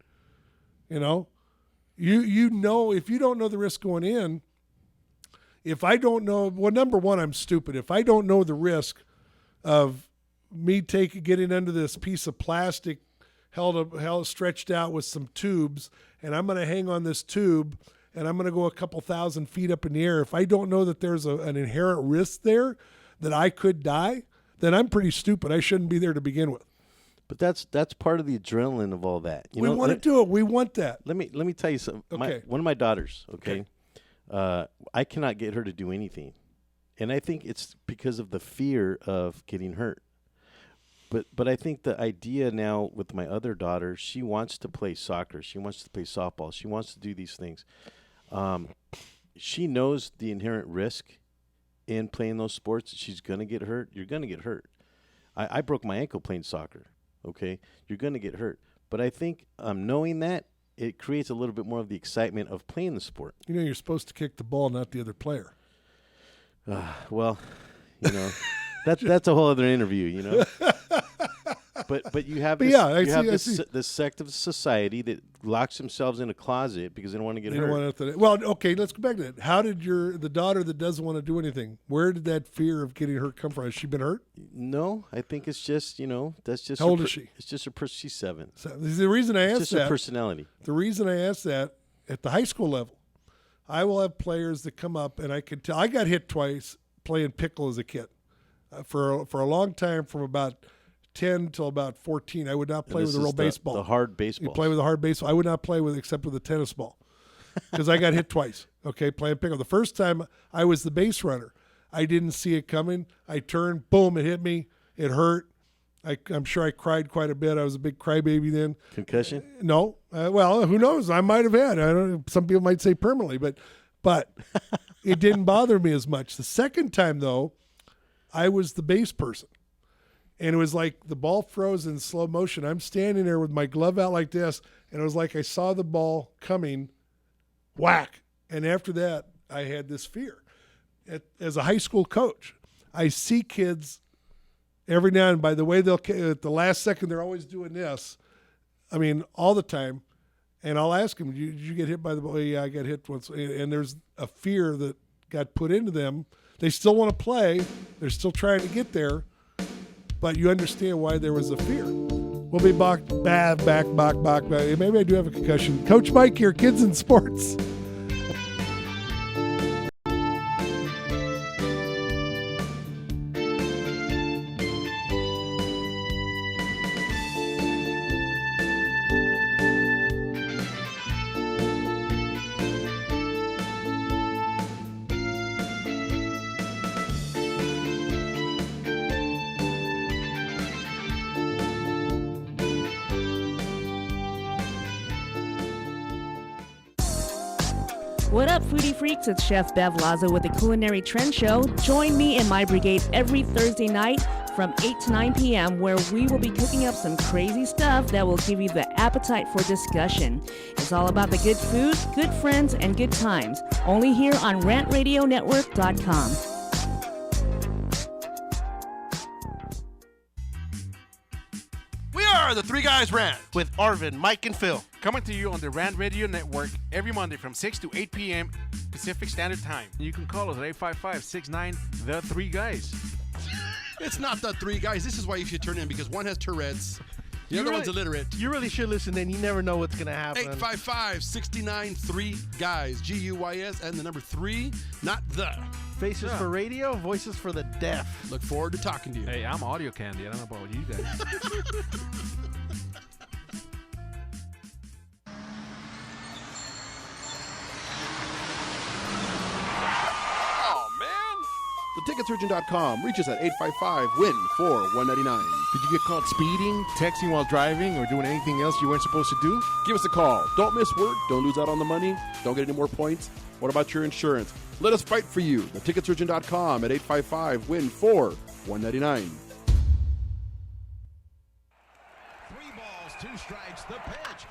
If you don't know the risk going in, if I don't know, well, number one, I'm stupid. If I don't know the risk of me getting under this piece of plastic held stretched out with some tubes, and I'm going to hang on this tube, and I'm going to go a couple 1,000 feet up in the air. If I don't know that there's an inherent risk there that I could die, then I'm pretty stupid. I shouldn't be there to begin with. But that's part of the adrenaline of all that. We want to do it. We want that. Let me tell you something. Okay. One of my daughters, okay, I cannot get her to do anything, and I think it's because of the fear of getting hurt. But I think the idea now with my other daughter, she wants to play soccer. She wants to play softball. She wants to do these things. She knows the inherent risk in playing those sports. She's going to get hurt. You're going to get hurt. I broke my ankle playing soccer, okay? You're going to get hurt. But I think knowing that, it creates a little bit more of the excitement of playing the sport. You're supposed to kick the ball, not the other player. Well, that's a whole other interview, But you have this sect of society that locks themselves in a closet because they don't want to get hurt. Well, okay, let's go back to that. How did the daughter that doesn't want to do anything, where did that fear of getting hurt come from? Has she been hurt? No, I think it's just, that's just. How old is she? It's just she's 7. So, the reason I asked it's just her personality. The reason I asked that, at the high school level, I will have players that come up, and I can tell. I got hit twice playing pickle as a kid. For a long time, from about 10 till about 14, I would not play with a real baseball. The hard baseball. You play with a hard baseball. I would not play except with a tennis ball because I got hit twice, okay, playing pickle. The first time I was the base runner. I didn't see it coming. I turned, boom, it hit me. It hurt. I'm sure I cried quite a bit. I was a big crybaby then. Concussion? No. Well, who knows? I might have had. I don't know. Some people might say permanently, but it didn't bother me as much. The second time, though, I was the base person. And it was like the ball froze in slow motion. I'm standing there with my glove out like this, and it was like I saw the ball coming, whack. And after that, I had this fear. As a high school coach, I see kids every now and by the way at the last second, they're always doing this. I mean, all the time. And I'll ask them, did you get hit by the ball? Yeah, I got hit once. And there's a fear that got put into them. They still want to play. They're still trying to get there. But you understand why there was a fear. We'll be back. Maybe I do have a concussion. Coach Mike here, Kids in Sports. What up, foodie freaks? It's Chef Bev Lazo with the Culinary Trend Show. Join me and my brigade every Thursday night from 8 to 9 p.m. where we will be cooking up some crazy stuff that will give you the appetite for discussion. It's all about the good food, good friends, and good times. Only here on RantRadioNetwork.com. We are the Three Guys Rant with Arvin, Mike, and Phil. Coming to you on the Rant Radio Network every Monday from 6 to 8 p.m. Pacific Standard Time. You can call us at 855-69 The Three Guys. It's not the three guys. This is why you should turn in, because one has Tourette's. The other one's illiterate. You really should listen in. You never know what's going to happen. 855-69-3-GUYS. G-U-Y-S and the number 3, not the. Faces for radio, voices for the deaf. Look forward to talking to you. Hey, I'm audio candy. I don't know about you guys. TheTicketSurgeon.com. Reach us at 855-WIN-4-199. Did you get caught speeding, texting while driving, or doing anything else you weren't supposed to do? Give us a call. Don't miss work. Don't lose out on the money. Don't get any more points. What about your insurance? Let us fight for you. TheTicketSurgeon.com at 855-WIN-4-199. 3 balls, 2 strikes, the pitch.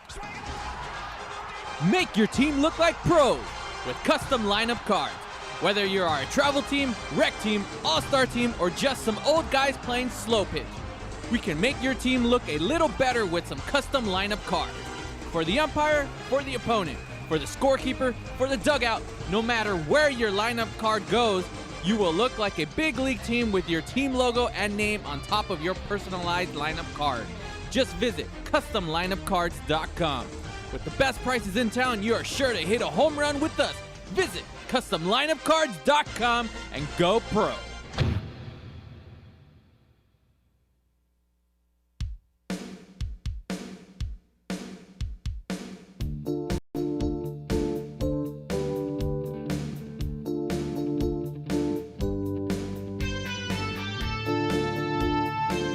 Make your team look like pros with custom lineup cards. Whether you are a travel team, rec team, all-star team, or just some old guys playing slow pitch, we can make your team look a little better with some custom lineup cards. For the umpire, for the opponent, for the scorekeeper, for the dugout, no matter where your lineup card goes, you will look like a big league team with your team logo and name on top of your personalized lineup card. Just visit CustomLineupCards.com. With the best prices in town, you are sure to hit a home run with us. Visit CustomLineupCards.com and go pro.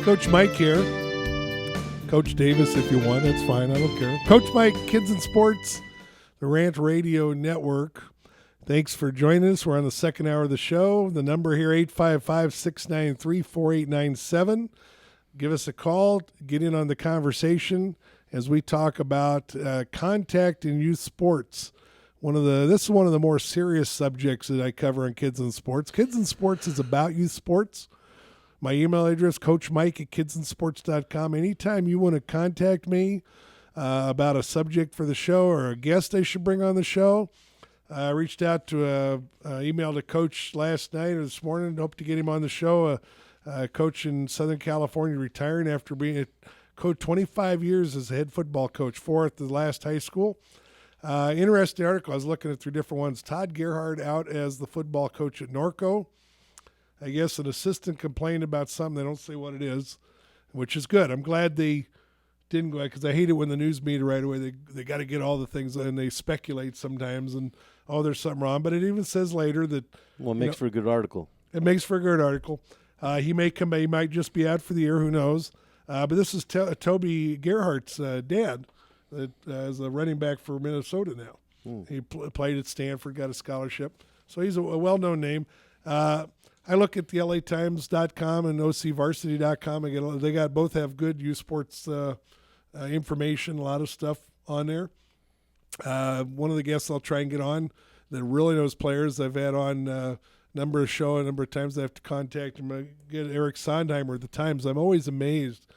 Coach Mike here. Coach Davis, if you want, that's fine. I don't care. Coach Mike, Kidz and Sports, the Rant Radio Network. Thanks for joining us. We're on the second hour of the show. The number here, 855-693-4897. Give us a call. Get in on the conversation as we talk about contact in youth sports. This is one of the more serious subjects that I cover on Kidz and Sports. Kidz and Sports is about youth sports. My email address, coachmike@kidsandsports.com. Anytime you want to contact me about a subject for the show or a guest I should bring on the show, I reached out to email to Coach last night or this morning. Hope to get him on the show. Coach in Southern California, retiring after being a coach 25 years as a head football coach, 4 at the last high school. Interesting article. I was looking at 3 different ones. Todd Gerhard out as the football coach at Norco. I guess an assistant complained about something. They don't say what it is, which is good. I'm glad they didn't go, because I hate it when the news media right away, they got to get all the things, and they speculate sometimes, and, there's something wrong. But it even says later that... Well, it makes for a good article. It makes for a good article. He might just be out for the year, who knows. But this is Toby Gerhardt's dad, that is a running back for Minnesota now. He played at Stanford, got a scholarship. So he's a well-known name. I look at the LATimes.com and OCVarsity.com. They both have good youth sports information, a lot of stuff on there. One of the guests I'll try and get on that really knows players I've had on a number of times I have to contact him. I get Eric Sondheimer at the Times. I'm always amazed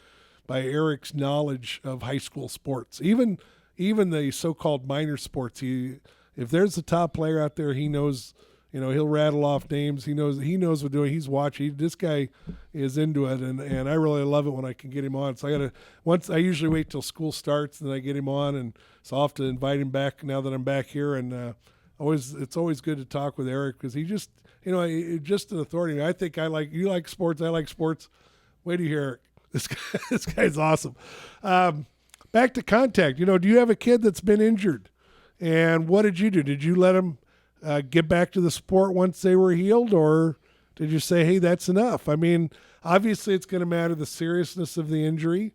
by Eric's knowledge of high school sports, even the so-called minor sports. If there's a top player out there, he knows. He'll rattle off names. He knows what doing. He's watching. This guy is into it, and I really love it when I can get him on. So I usually wait till school starts, and then I get him on, and so I'll have to invite him back now that I'm back here. And it's always good to talk with Eric, because he just just an authority. I think you like sports. I like sports. Wait till you hear Eric. This guy's awesome. Back to contact. Do you have a kid that's been injured, and what did you do? Did you let him get back to the sport once they were healed, or did you say, hey, that's enough? I mean, obviously it's going to matter the seriousness of the injury.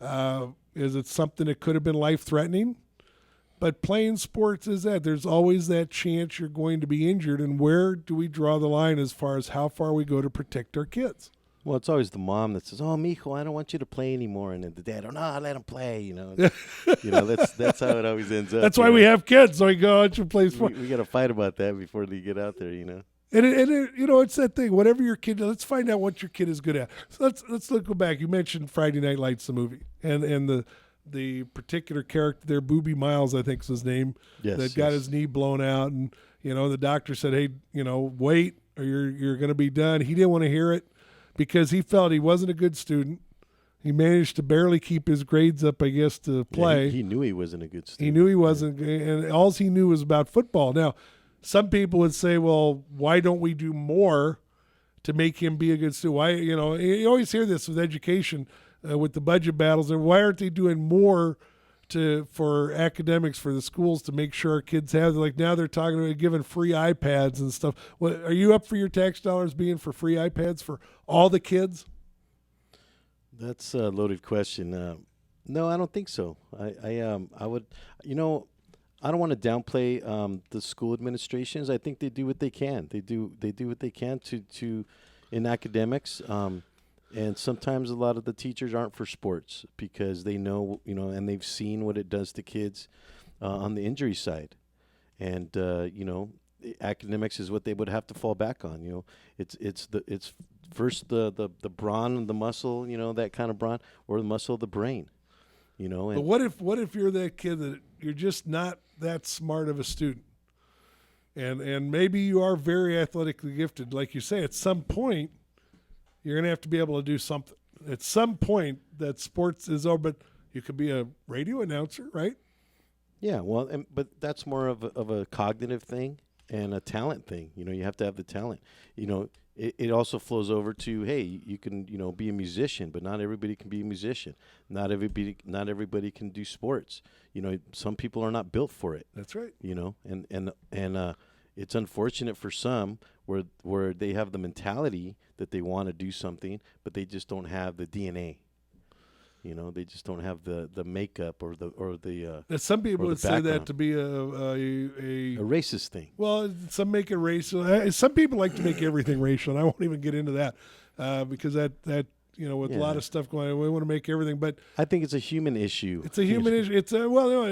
Is it something that could have been life-threatening? But playing sports is that. There's always that chance you're going to be injured, and where do we draw the line as far as how far we go to protect our kids? Well, it's always the mom that says, "Oh, mijo, I don't want you to play anymore," and then the dad, "Oh no, I let him play." That's how it always ends up. That's why we have kids, so we go out and play sports. We got to fight about that before they get out there, And it's that thing. Whatever your kid, let's find out what your kid is good at. So let's go back. You mentioned Friday Night Lights, the movie, and the particular character there, Booby Miles, I think is his name, that got his knee blown out, and the doctor said, "Hey, wait, or you're going to be done." He didn't want to hear it because he felt he wasn't a good student. He managed to barely keep his grades up, I guess, to play. Yeah, he knew he wasn't a good student. He knew he wasn't, and all he knew was about football. Now, some people would say, well, why don't we do more to make him be a good student? Why, you always hear this with education, with the budget battles, and why aren't they doing more for academics for the schools to make sure our kids have? Like now they're talking about giving free iPads and stuff. What, are you up for your tax dollars being for free iPads for all the kids? That's a loaded question. No, I don't think so. I would, I don't want to downplay the school administrations. I think they do what they can. They do what they can to in academics. And sometimes a lot of the teachers aren't for sports because they know, and they've seen what it does to kids on the injury side. And academics is what they would have to fall back on. It's first the brawn and the muscle, that kind of brawn, or the muscle of the brain. But what if you're that kid that you're just not that smart of a student, and maybe you are very athletically gifted, like you say, at some point you're going to have to be able to do something. At some point that sports is over, but you could be a radio announcer, right? Yeah, well, but that's more of a cognitive thing and a talent thing. You have to have the talent. It also flows over to, hey, you can be a musician, but not everybody can be a musician. Not everybody can do sports. Some people are not built for it. That's right. And it's unfortunate for some where they have the mentality that they want to do something, but they just don't have the DNA. They just don't have the makeup or the. Some people would say that to be a racist thing. Well, some make it racial. Some people like to make everything racial, and I won't even get into that because that with a lot of stuff going on, we want to make everything. But I think it's a human issue. It's a human issue. It's well,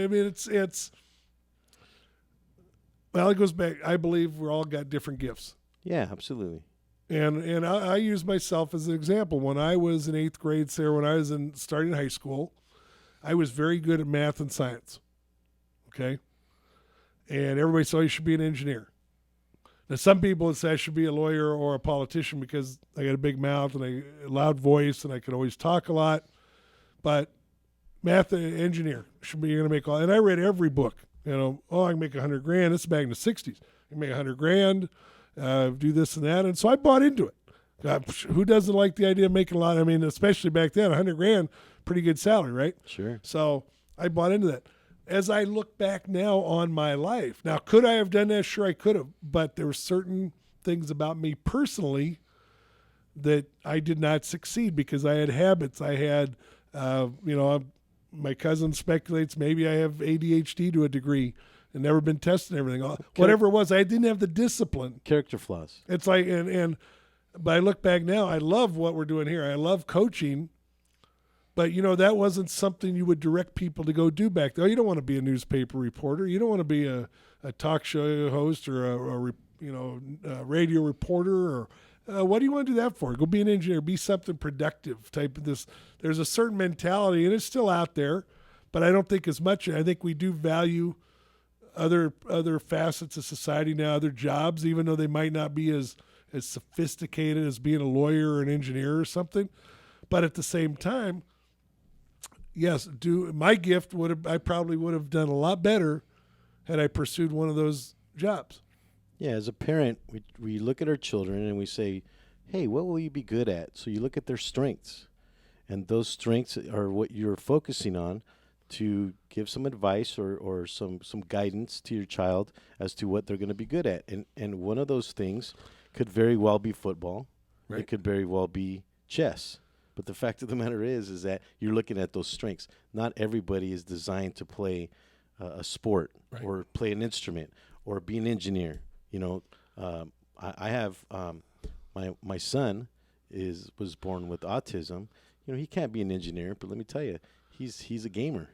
it goes back. I believe we're all got different gifts. Yeah, absolutely. And I use myself as an example. When I was in 8th grade, Sarah, when I was starting high school, I was very good at math and science. Okay? And everybody said you should be an engineer. Now, some people would say I should be a lawyer or a politician because I got a big mouth and a loud voice and I could always talk a lot. But math and engineer should be, you're going to make all. And I read every book. I can make $100,000. This is back in the 60s. You can make $100,000. Do this and that, and so I bought into it. Who doesn't like the idea of making a lot? I mean, especially back then, $100,000, pretty good salary, right? Sure. So I bought into that. As I look back now on my life, now could I have done that? Sure, I could have, but there were certain things about me personally that I did not succeed because I had habits. I had, my cousin speculates maybe I have ADHD to a degree. And never been tested and everything. Whatever it was, I didn't have the discipline. Character flaws. It's like, but I look back now, I love what we're doing here. I love coaching, but that wasn't something you would direct people to go do back there. You don't want to be a newspaper reporter. You don't want to be a talk show host or a radio reporter or what do you want to do that for? Go be an engineer, be something productive type of this. There's a certain mentality and it's still out there, but I don't think as much. I think we do value other facets of society now, other jobs, even though they might not be as sophisticated as being a lawyer or an engineer or something. But at the same time, yes, my gift I probably would have done a lot better had I pursued one of those jobs. Yeah, as a parent, we look at our children and we say, hey, what will you be good at? So you look at their strengths, and those strengths are what you're focusing on to give some advice or some guidance to your child as to what they're going to be good at. And one of those things could very well be football. Right. It could very well be chess. But the fact of the matter is that you're looking at those strengths. Not everybody is designed to play a sport or play an instrument or be an engineer. I have my son was born with autism. He can't be an engineer, but let me tell you, he's a gamer.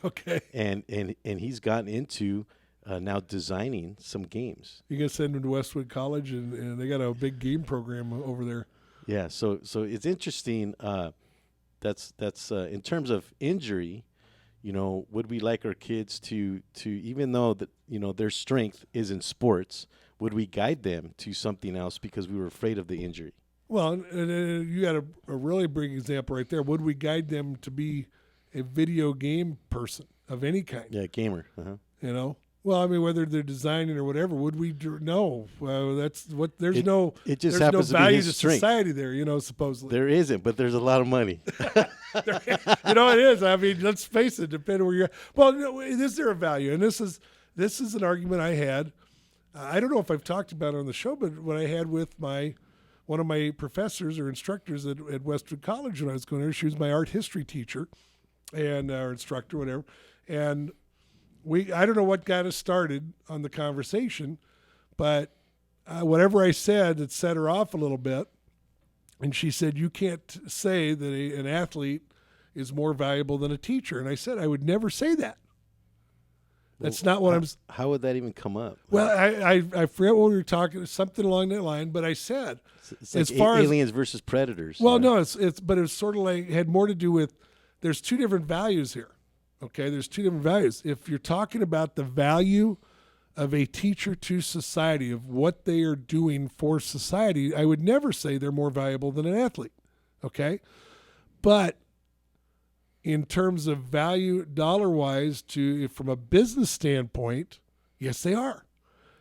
Okay. And he's gotten into now designing some games. You can send him to Westwood College, and they got a big game program over there. Yeah, so it's interesting. That's in terms of injury. Would we like our kids to even though that their strength is in sports, would we guide them to something else because we were afraid of the injury? Well, and you got a really big example right there. Would we guide them to be a video game person of any kind? Yeah, gamer. Uh-huh. Well, I mean, whether they're designing or whatever, would we no? That's what. There's no. It just there's happens no to be value his to strength. society there. Supposedly There isn't, but there's a lot of money. It is. I mean, let's face it. Depending where you're at. Well, no, is there a value? And this is an argument I had. I don't know if I've talked about it on the show, but what I had with one of my professors or instructors at Westwood College when I was going there. She was my art history teacher and our instructor, whatever. And I don't know what got us started on the conversation, but whatever I said, it set her off a little bit. And she said, you can't say that an athlete is more valuable than a teacher. And I said, I would never say that. That's not what I'm. How would that even come up? Well, I forget what we were talking, something along that line. But I said, it's like as far aliens as, versus predators. Well, no, but it was sort of like had more to do with. There's two different values here. Okay, there's two different values. If you're talking about the value of a teacher to society, of what they are doing for society, I would never say they're more valuable than an athlete. Okay, but in terms of value dollar-wise from a business standpoint, yes, they are.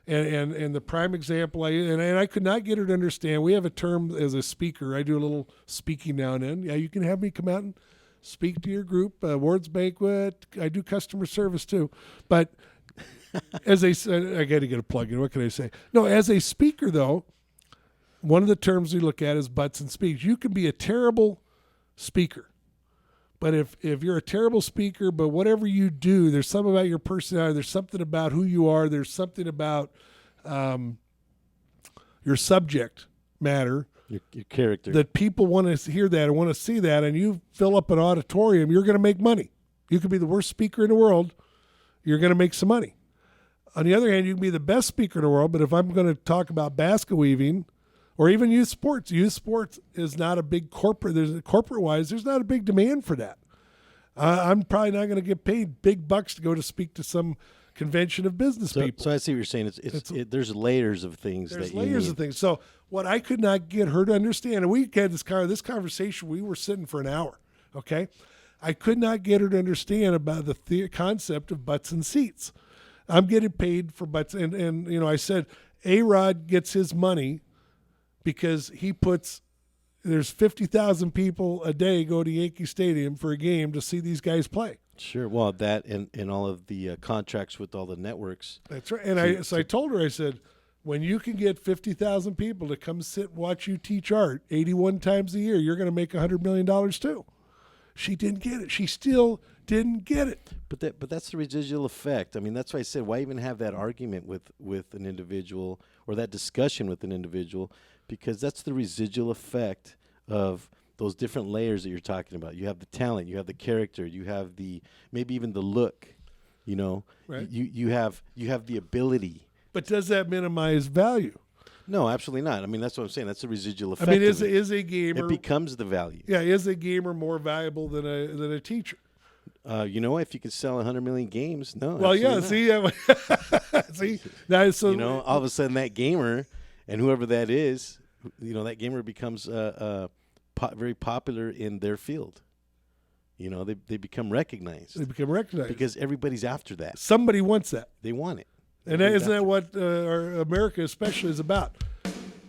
And the prime example, I could not get her to understand, we have a term as a speaker. I do a little speaking now and then. Yeah, you can have me come out and speak to your group, awards banquet. I do customer service too. But I got to get a plug in. What can I say? No, as a speaker, though, one of the terms we look at is butts and speech. You can be a terrible speaker. But if you're a terrible speaker, but whatever you do, there's something about your personality, there's something about who you are, there's something about your subject matter, your character, that people want to hear that or want to see that, and you fill up an auditorium, you're going to make money. You could be the worst speaker in the world, you're going to make some money. On the other hand, you can be the best speaker in the world, but if I'm going to talk about basket weaving, or even youth sports is not a big corporate. Corporate-wise, there's not a big demand for that. I'm probably not going to get paid big bucks to go to speak to some convention of business people. So I see what you're saying. There's layers of things. There's layers of things. So what I could not get her to understand, and we had this conversation, we were sitting for an hour, okay? I could not get her to understand about the concept of butts and seats. I'm getting paid for butts. And I said, A-Rod gets his money because there's 50,000 people a day go to Yankee Stadium for a game to see these guys play. Sure. Well, that and all of the contracts with all the networks. That's right. And I told her, I said, when you can get 50,000 people to come sit and watch you teach art 81 times a year, you're going to make $100 million too. She didn't get it. She still didn't get it. But that's the residual effect. I mean, that's why I said, why even have that argument with an individual or that discussion with an individual? Because that's the residual effect of those different layers that you're talking about. You have the talent, you have the character, you have maybe even the look, Right. You have the ability. But does that minimize value? No, absolutely not. I mean, that's what I'm saying. That's the residual effect. I mean, is a gamer, it becomes the value. Yeah, is a gamer more valuable than a teacher? If you can sell 100 million games, no. Well, yeah. See, now, so all of a sudden that gamer and whoever that is, that gamer becomes very popular in their field. They become recognized. They become recognized because everybody's after that. Somebody wants that. They want it. And isn't that what our America especially is about?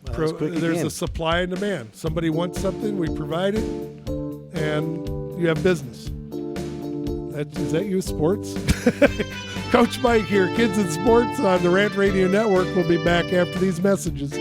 There's a supply and demand. Somebody wants something, we provide it, and you have business. Is that you, sports? Coach Mike here, Kidz in Sports on the Rant Radio Network. We'll be back after these messages.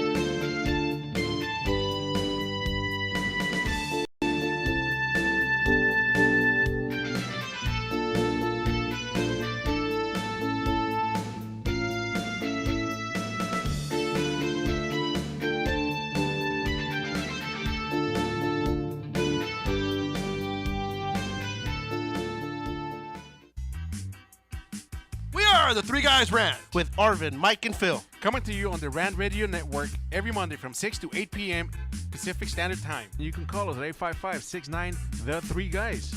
are the Three Guys Rant with Arvin, Mike, and Phil. Coming to you on the Rant Radio Network every Monday from 6 to 8 p.m. Pacific Standard Time. You can call us at 855-69 The Three Guys.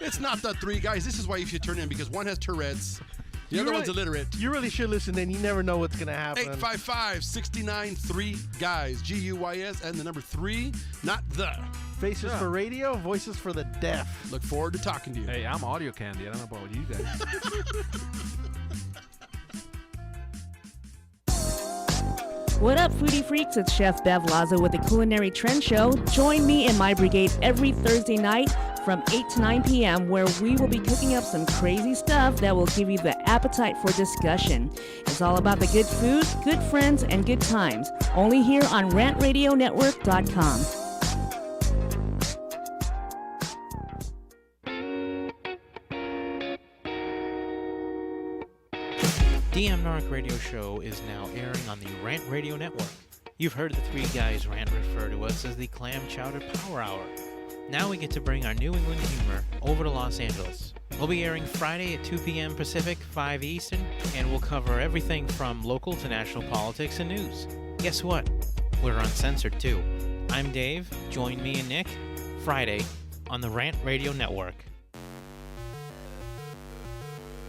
It's not the three guys. This is why you should turn in, because one has Tourette's. The other one's illiterate. You really should listen in. You never know what's going to happen. 855-69 3 guys. G-U-Y-S and the number 3, not the. Faces for radio, voices for the deaf. Look forward to talking to you. Hey, I'm audio candy. I don't know about you guys. What up, foodie freaks? It's Chef Bev Lazo with the Culinary Trend Show. Join me and my brigade every Thursday night from 8 to 9 p.m. where we will be cooking up some crazy stuff that will give you the appetite for discussion. It's all about the good food, good friends, and good times. Only here on rantradionetwork.com. DM Narc Radio Show is now airing on the Rant Radio Network. You've heard the Three Guys Rant refer to us as the Clam Chowder Power Hour. Now we get to bring our New England humor over to Los Angeles. We'll be airing Friday at 2 p.m. Pacific, 5 Eastern, and we'll cover everything from local to national politics and news. Guess what? We're uncensored too. I'm Dave. Join me and Nick Friday on the Rant Radio Network.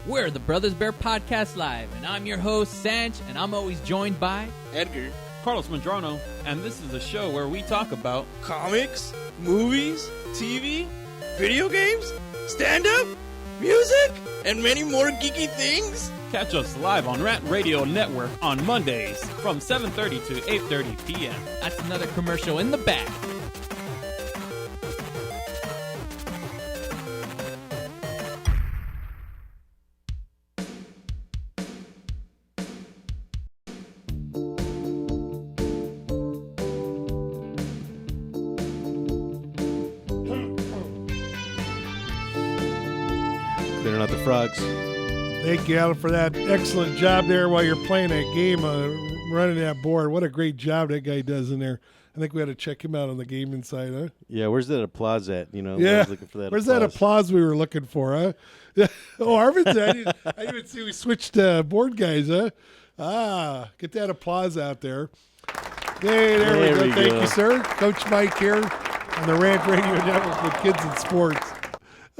We're the Brothers Bear Podcast Live, and I'm your host, Sanch, and I'm always joined by Edgar, Carlos Madrano, and this is a show where we talk about comics, movies, TV, video games, stand-up, music, and many more geeky things. Catch us live on Rant Radio Network on Mondays from 7:30 to 8:30 p.m. That's another commercial in the back. Clearing out the frogs. Thank you, Alan, for that excellent job there while you're playing that game, running that board. What a great job that guy does in there. I think we had to check him out on the game inside, huh? Yeah, where's that applause at? You know, I Yeah, was looking for that where's that applause we were looking for, huh? Oh, Arvin's, I didn't even see we switched board guys, huh? Ah, get that applause out there. Hey, there we go. Thank you, sir. Coach Mike here on the Rant Radio Network with Kids in Sports.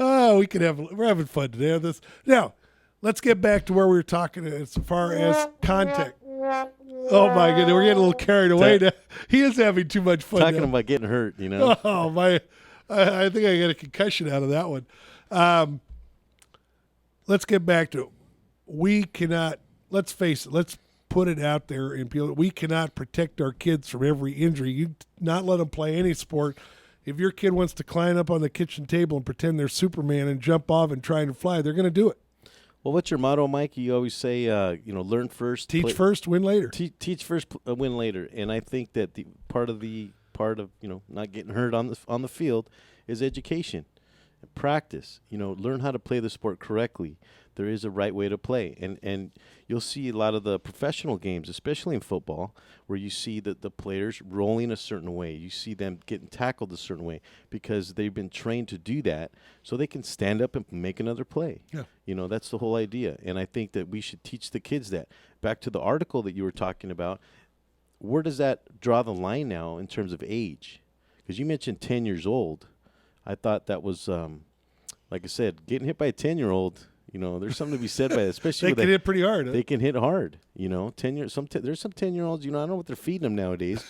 Oh, we're having fun today on this. Now, let's get back to where we were talking as far as contact. Oh my goodness, we're getting a little carried away now. He is having too much fun. Talking about getting hurt, you know. Oh my! I think I got a concussion out of that one. Let's get back to it. We cannot. Let's face it. Let's put it out there and people. We cannot protect our kids from every injury. You not let them play any sport. If your kid wants to climb up on the kitchen table and pretend they're Superman and jump off and try to fly, they're going to do it. Well, what's your motto, Mike? You always say, learn first, teach first, win later. Teach first, win later. And I think that the part of not getting hurt on the field is education, practice. Learn how to play the sport correctly. There is a right way to play, and you'll see a lot of the professional games, especially in football, where you see that the players rolling a certain way. You see them getting tackled a certain way because they've been trained to do that, so they can stand up and make another play. Yeah. That's the whole idea, and I think that we should teach the kids that. Back to the article that you were talking about, where does that draw the line now in terms of age? Because you mentioned 10 years old. I thought that was, like I said, getting hit by a 10-year-old. There's something to be said by that, especially they can hit pretty hard. Huh? They can hit hard. 10 years. There's some 10-year-olds. I don't know what they're feeding them nowadays.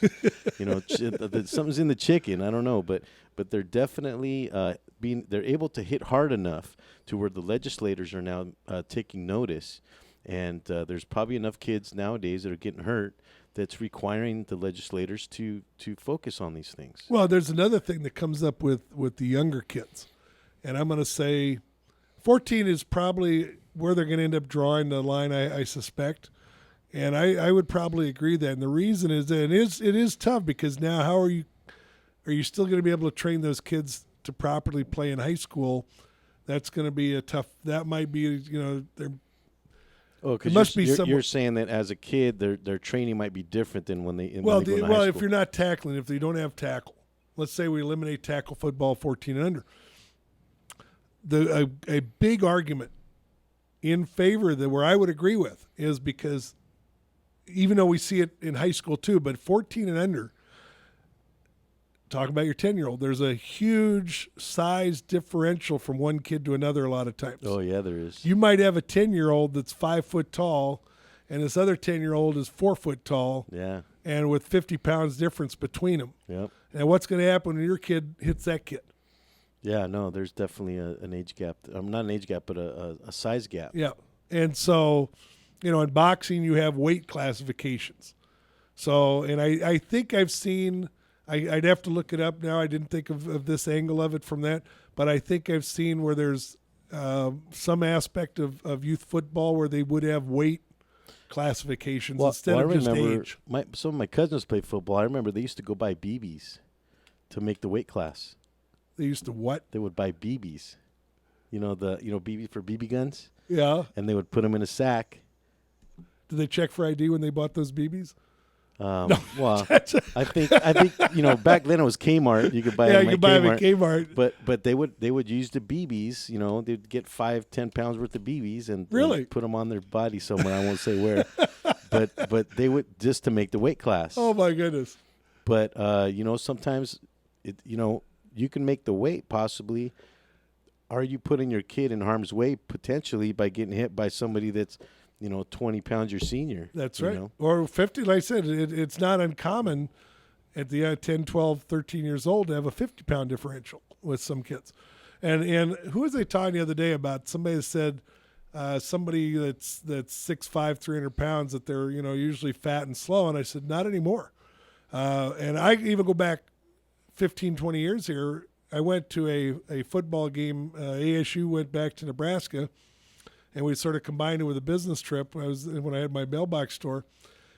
Something's in the chicken. I don't know, but they're definitely they're able to hit hard enough to where the legislators are now taking notice, and there's probably enough kids nowadays that are getting hurt that's requiring the legislators to focus on these things. Well, there's another thing that comes up with the younger kids, and I'm going to say 14 is probably where they're going to end up drawing the line, I suspect. And I would probably agree that. And the reason is that it is tough because now how are you still going to be able to train those kids to properly play in high school? That's going to be that might be, they're. Oh, because you're saying that as a kid, their training might be different than when they go to high school. If you're not tackling, if they don't have tackle, let's say we eliminate tackle football 14 and under. A big argument in favor that where I would agree with is because even though we see it in high school too, but 14 and under, talking about your 10-year-old, there's a huge size differential from one kid to another a lot of times. Oh, yeah, there is. You might have a 10-year-old that's 5 foot tall, and this other 10-year-old is 4 foot tall. Yeah. And with 50 pounds difference between them. Yep. And what's going to happen when your kid hits that kid? Yeah, no, there's definitely an age gap. Not an age gap, but a size gap. Yeah. And so, in boxing you have weight classifications. So, and I think I've seen, I'd have to look it up now. I didn't think of this angle of it from that, but I think I've seen where there's some aspect of youth football where they would have weight classifications instead of just age. Some of my cousins played football. I remember they used to go buy BBs to make the weight class. They used to what? They would buy BBs. BB for BB guns? Yeah. And they would put them in a sack. Did they check for ID when they bought those BBs? No. Well, I think back then it was Kmart. You could buy them at Kmart. But they would use the BBs. They'd get 5-10 pounds worth of BBs and really put them on their body somewhere. I won't say where, but they would just to make the weight class. Oh my goodness! But sometimes you can make the weight possibly. Are you putting your kid in harm's way potentially by getting hit by somebody that's 20 pounds your senior? That's right. Or 50, like I said, it's not uncommon at the 10, 12, 13 years old to have a 50-pound differential with some kids. And who was I talking the other day about? Somebody that said somebody that's 6'5", 300 pounds, that they're usually fat and slow. And I said, not anymore. And I even go back 15, 20 years here. I went to a football game. ASU went back to Nebraska. And we sort of combined it with a business trip when I had my mailbox store.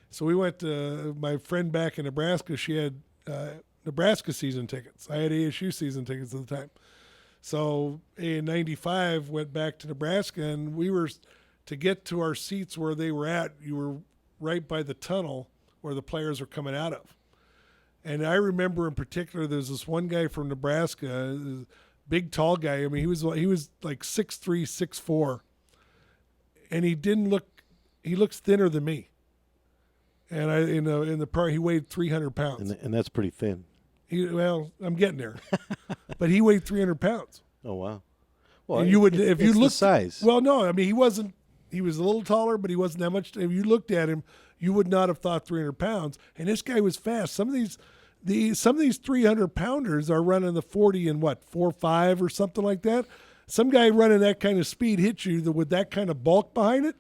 So we went to my friend back in Nebraska. She had Nebraska season tickets. I had ASU season tickets at the time. So in 95 went back to Nebraska, and we were to get to our seats where they were at. You were right by the tunnel where the players were coming out of. And I remember in particular, there's this one guy from Nebraska, big tall guy. I mean, he was like 6'3", 6'4". And he looks thinner than me. And in the part, he weighed 300 pounds. And that's pretty thin. I'm getting there. But he weighed 300 pounds. Oh, wow. Well, and you would, if you look, the size. Well, no, I mean, he was a little taller, but he wasn't that much. If you looked at him, you would not have thought 300 pounds. And this guy was fast. Some of these 300 pounders are running the 40 in 4.5 or something like that. Some guy running that kind of speed hits you with that kind of bulk behind it.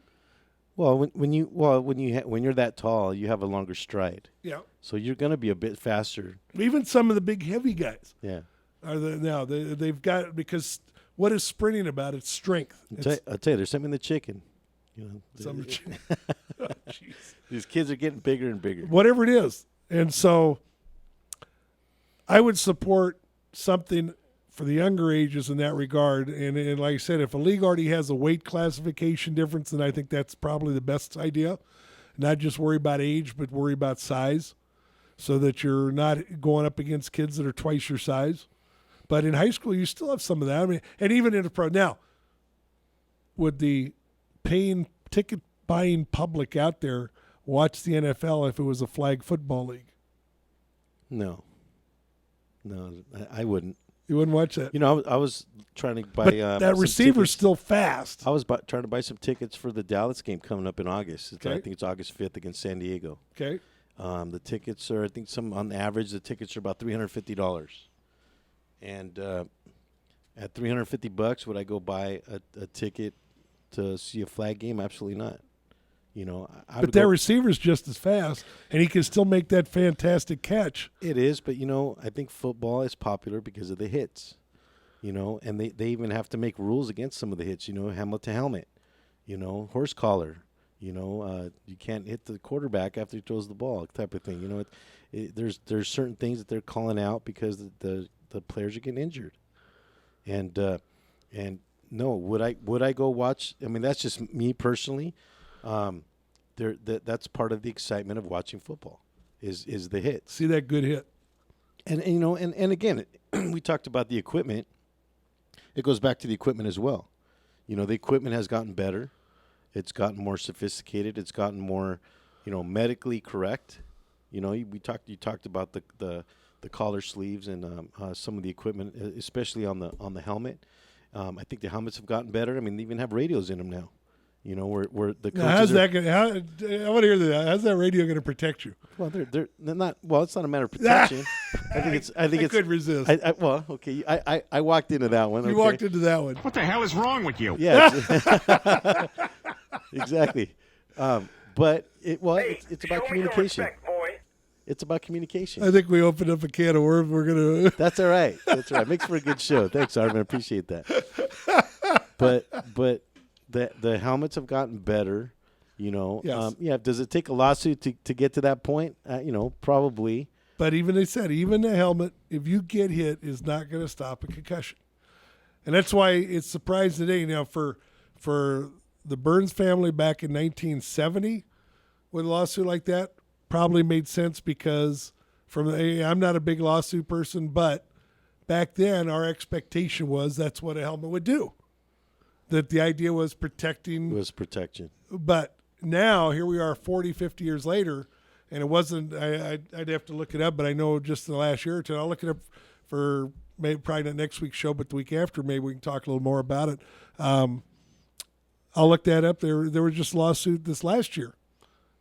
Well, when you're that tall, you have a longer stride. Yeah. So you're going to be a bit faster. Even some of the big heavy guys. Yeah. They've got, because what is sprinting about? It's strength. I'll tell you, there's something in the chicken. Oh, these kids are getting bigger and bigger. Whatever it is. And so I would support something for the younger ages in that regard. And like I said, if a league already has a weight classification difference, then I think that's probably the best idea. Not just worry about age, but worry about size, so that you're not going up against kids that are twice your size. But in high school, you still have some of that. I mean, and even in the pro. Now, would the paying ticket buying public out there watch the NFL if it was a flag football league? No, I wouldn't. You wouldn't watch that. I was trying to buy. But that receiver's still fast. I was trying to buy some tickets for the Dallas game coming up in August. Okay. I think it's August 5th against San Diego. Okay. The tickets are, I think, on average, the tickets are about $350. And at $350, would I go buy a ticket to see a flag game? Absolutely not. But that receiver's just as fast, and he can still make that fantastic catch. It is, but, I think football is popular because of the hits, and they even have to make rules against some of the hits, helmet to helmet, horse collar, you can't hit the quarterback after he throws the ball type of thing. There's certain things that they're calling out because the players are getting injured. And no, would I go watch? I mean, that's just me personally. That's part of the excitement of watching football is the hit. See that good hit. And again, we talked about the equipment. It goes back to the equipment as well. the equipment has gotten better. It's gotten more sophisticated. It's gotten more, medically correct. You talked about the collar sleeves and some of the equipment, especially on the helmet. I think the helmets have gotten better. I mean, they even have radios in them now. Where the coaches now, how's that gonna, I want to hear that. How's that radio going to protect you? Well, they're not. Well, it's not a matter of protection. I think it's could resist. Well, okay. I walked into that one. You walked into that one. What the hell is wrong with you? Yeah. Exactly. But it's about communication. It's about communication. I think we opened up a can of worms. We're gonna. That's all right. That's all right. Makes for a good show. Thanks, Arvin. I appreciate that. But the helmets have gotten better. Yes. Does it take a lawsuit to get to that point? Probably. But even they said, even the helmet, if you get hit, is not going to stop a concussion, and that's why it's surprised today. Now, for the Burns family back in 1970, with a lawsuit like that, probably made sense because I'm not a big lawsuit person, but back then our expectation was that's what a helmet would do. That the idea was protecting. It was protection. But now, here we are 40, 50 years later, and it wasn't, I'd have to look it up, but I know just in the last year or two, I'll look it up for probably not next week's show, but the week after, maybe we can talk a little more about it. I'll look that up. There was just a lawsuit this last year,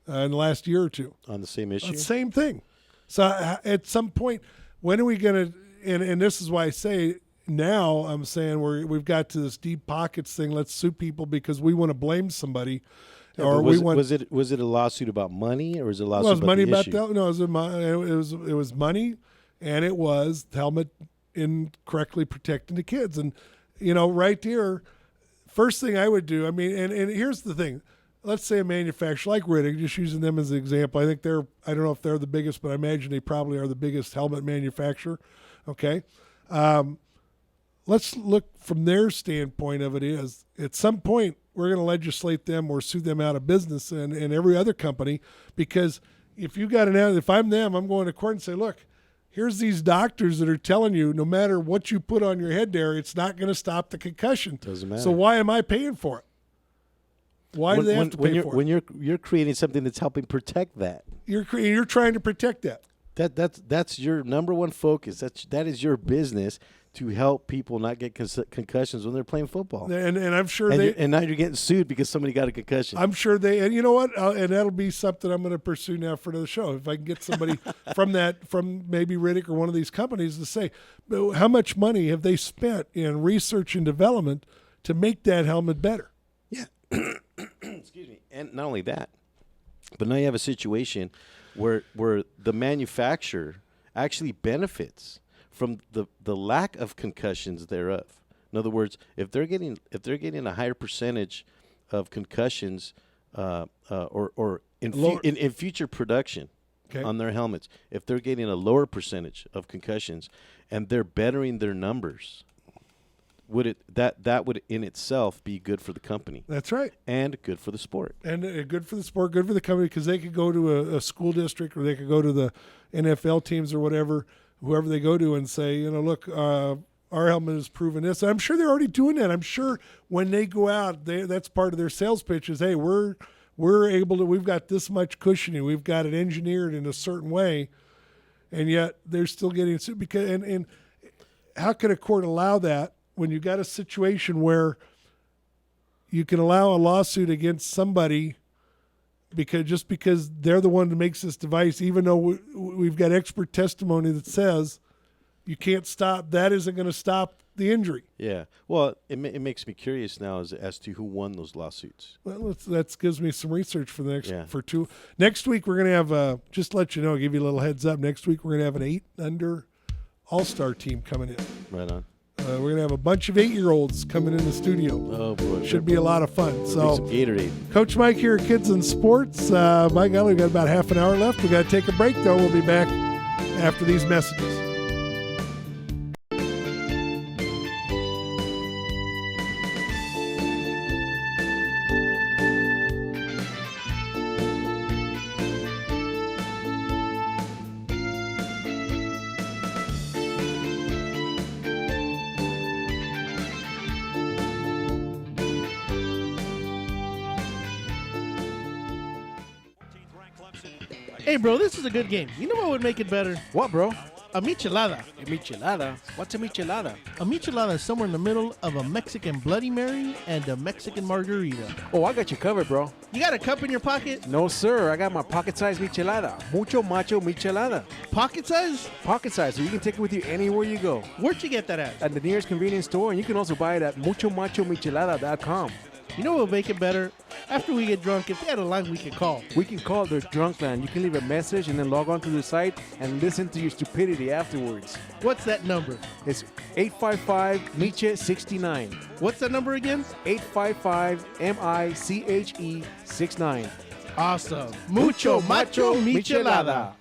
in the last year or two. On the same issue? Same thing. So at some point, when are we going to, and this is why I say, now I'm saying we've got to this deep pockets thing. Let's sue people because we want to blame somebody, or was it a lawsuit about money, or was it a lawsuit about money the issue? it was money, and it was helmet incorrectly protecting the kids, and right there, first thing I would do. I mean, and here's the thing. Let's say a manufacturer like Riddick, just using them as an example. I think I don't know if they're the biggest, but I imagine they probably are the biggest helmet manufacturer. Okay. Let's look from their standpoint of it is at some point we're going to legislate them or sue them out of business and every other company, because if I'm them, I'm going to court and say, look, here's these doctors that are telling you no matter what you put on your head there, it's not going to stop the concussion. Doesn't matter. So why am I paying for it? Why do they have to pay for it? When you're creating something that's helping protect that. You're trying to protect that. That's your number one focus. That is your business, to help people not get concussions when they're playing football. And I'm sure and now you're getting sued because somebody got a concussion. I'm sure and you know what? And that'll be something I'm going to pursue now for another show. If I can get somebody from maybe Riddick or one of these companies to say, how much money have they spent in research and development to make that helmet better? Yeah. Excuse me. And not only that, but now you have a situation where the manufacturer actually benefits from the lack of concussions thereof. In other words, if they're getting a higher percentage of concussions or in future production on their helmets, if they're getting a lower percentage of concussions and they're bettering their numbers, that would in itself be good for the company. That's right. And good for the sport. And good for the sport, good for the company, because they could go to a school district or they could go to the NFL teams or whatever, whoever they go to, and say, look, our helmet has proven this. And I'm sure they're already doing that. I'm sure when they go out, that's part of their sales pitch is, hey, we're able to, we've got this much cushioning, we've got it engineered in a certain way, and yet they're still getting sued. Because and how can a court allow that when you've got a situation where you can allow a lawsuit against somebody because they're the one that makes this device, even though we've got expert testimony that says you can't stop, that isn't going to stop the injury. Yeah. Well, it makes me curious now as to who won those lawsuits. Well, that gives me some research for the next week. We're going to have just to let you know, give you a little heads up. Next week we're going to have an 8-under all-star team coming in. Right on. We're going to have a bunch of 8-year-olds coming in the studio. Oh, boy. Should be a lot of fun. So, some Gatorade. Coach Mike here at Kidz and Sports. By golly, we've got about half an hour left. We've got to take a break, though. We'll be back after these messages. Hey, bro, this is a good game. You know what would make it better? What, bro? A michelada. A michelada? What's a michelada? A michelada is somewhere in the middle of a Mexican Bloody Mary and a Mexican margarita. Oh, I got you covered, bro. You got a cup in your pocket? No, sir. I got my pocket-sized michelada. Mucho macho michelada. Pocket size? Pocket size, so you can take it with you anywhere you go. Where'd you get that at? At the nearest convenience store, and you can also buy it at muchomachomichelada.com. You know what will make it better? After we get drunk, if they had a line we could call. We can call their drunk line. You can leave a message and then log on to the site and listen to your stupidity afterwards. What's that number? It's 855-MICHE-69. What's that number again? 855-MICHE-69. Awesome. Mucho macho michelada.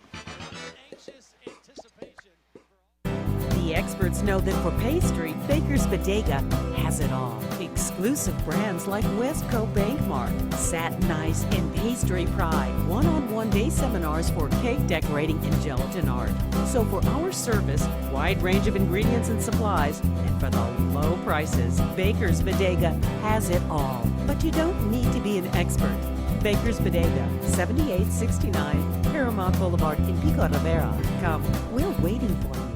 The experts know that for pastry, Baker's Bodega has it all. Exclusive brands like Westco Bankmart, Satin Ice, and Pastry Pride. One-on-one day seminars for cake decorating and gelatin art. So for our service, wide range of ingredients and supplies, and for the low prices, Baker's Bodega has it all. But you don't need to be an expert. Baker's Bodega, 7869 Paramount Boulevard in Pico Rivera. Come, we're waiting for you.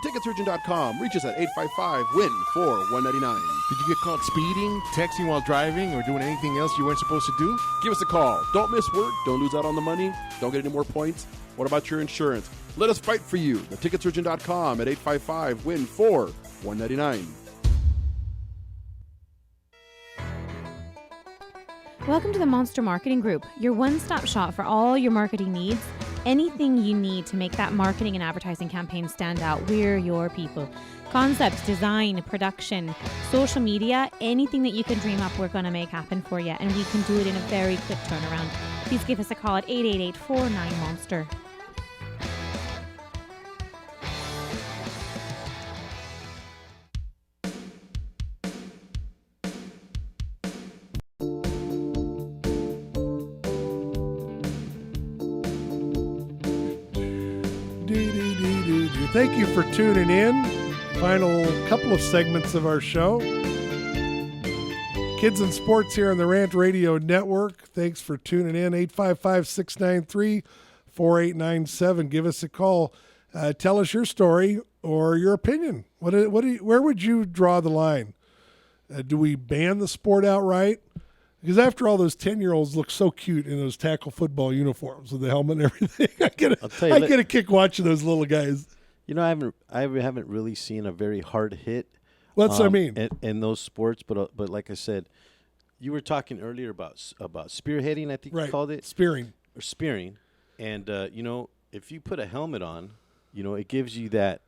Theticketsurgeon.com. Reach us at 855-WIN-4199. Did you get caught speeding, texting while driving, or doing anything else you weren't supposed to do? Give us a call. Don't miss work. Don't lose out on the money. Don't get any more points. What about your insurance? Let us fight for you. Theticketsurgeon.com at 855-WIN-4199. Welcome to the Monster Marketing Group, your one-stop shop for all your marketing needs. Anything you need to make that marketing and advertising campaign stand out, we're your people. Concepts, design, production, social media, anything that you can dream up, we're going to make happen for you. And we can do it in a very quick turnaround. Please give us a call at 888-49-MONSTER. Thank you for tuning in. Final couple of segments of our show. Kids and Sports here on the Rant Radio Network. Thanks for tuning in. 855-693-4897. Give us a call. Tell us your story or your opinion. Where would you draw the line? Do we ban the sport outright? Because after all, those 10-year-olds look so cute in those tackle football uniforms with the helmet and everything. I get a kick watching those little guys. You know, I haven't really seen a very hard hit. Well, that's what I mean. In those sports, but like I said, you were talking earlier about spearheading. I think you called it spearing. And you know, if you put a helmet on, you know, it gives you that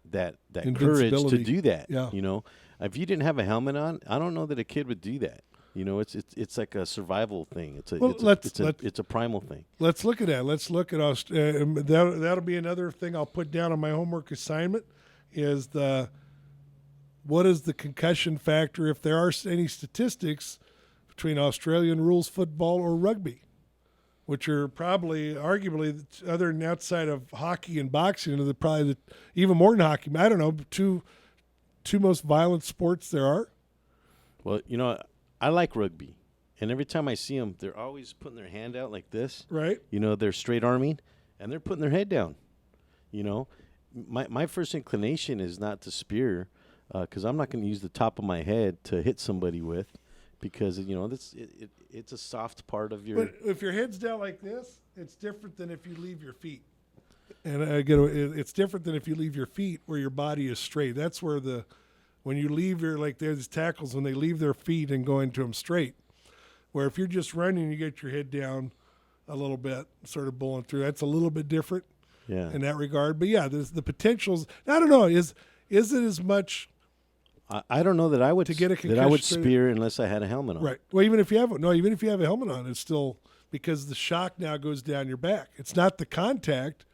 courage to do that. Yeah. You know, if you didn't have a helmet on, I don't know that a kid would do that. You know, it's like a survival thing. It's a primal thing. Let's look at that. Let's look at us. That'll be another thing I'll put down on my homework assignment. Is what is the concussion factor? If there are any statistics between Australian rules football or rugby, which are probably arguably other than outside of hockey and boxing, are probably even more than hockey. I don't know, two most violent sports there are. Well, you know, I like rugby, and every time I see them, they're always putting their hand out like this. Right. You know, they're straight arming, and they're putting their head down. You know, my first inclination is not to spear, because I'm not going to use the top of my head to hit somebody with, because you know it's a soft part of your. But if your head's down like this, it's different than if you leave your feet. And it's different than if you leave your feet where your body is straight. That's where when you leave there's tackles when they leave their feet and go into them straight. Where if you're just running, you get your head down a little bit, sort of bowling through. That's a little bit different in that regard. But yeah, there's the potentials. I don't know. Is it as much? I don't know that I would to get a concussion that I would spear unless I had a helmet on. Right. Well, even if you have a helmet on, it's still because the shock now goes down your back. It's not the contact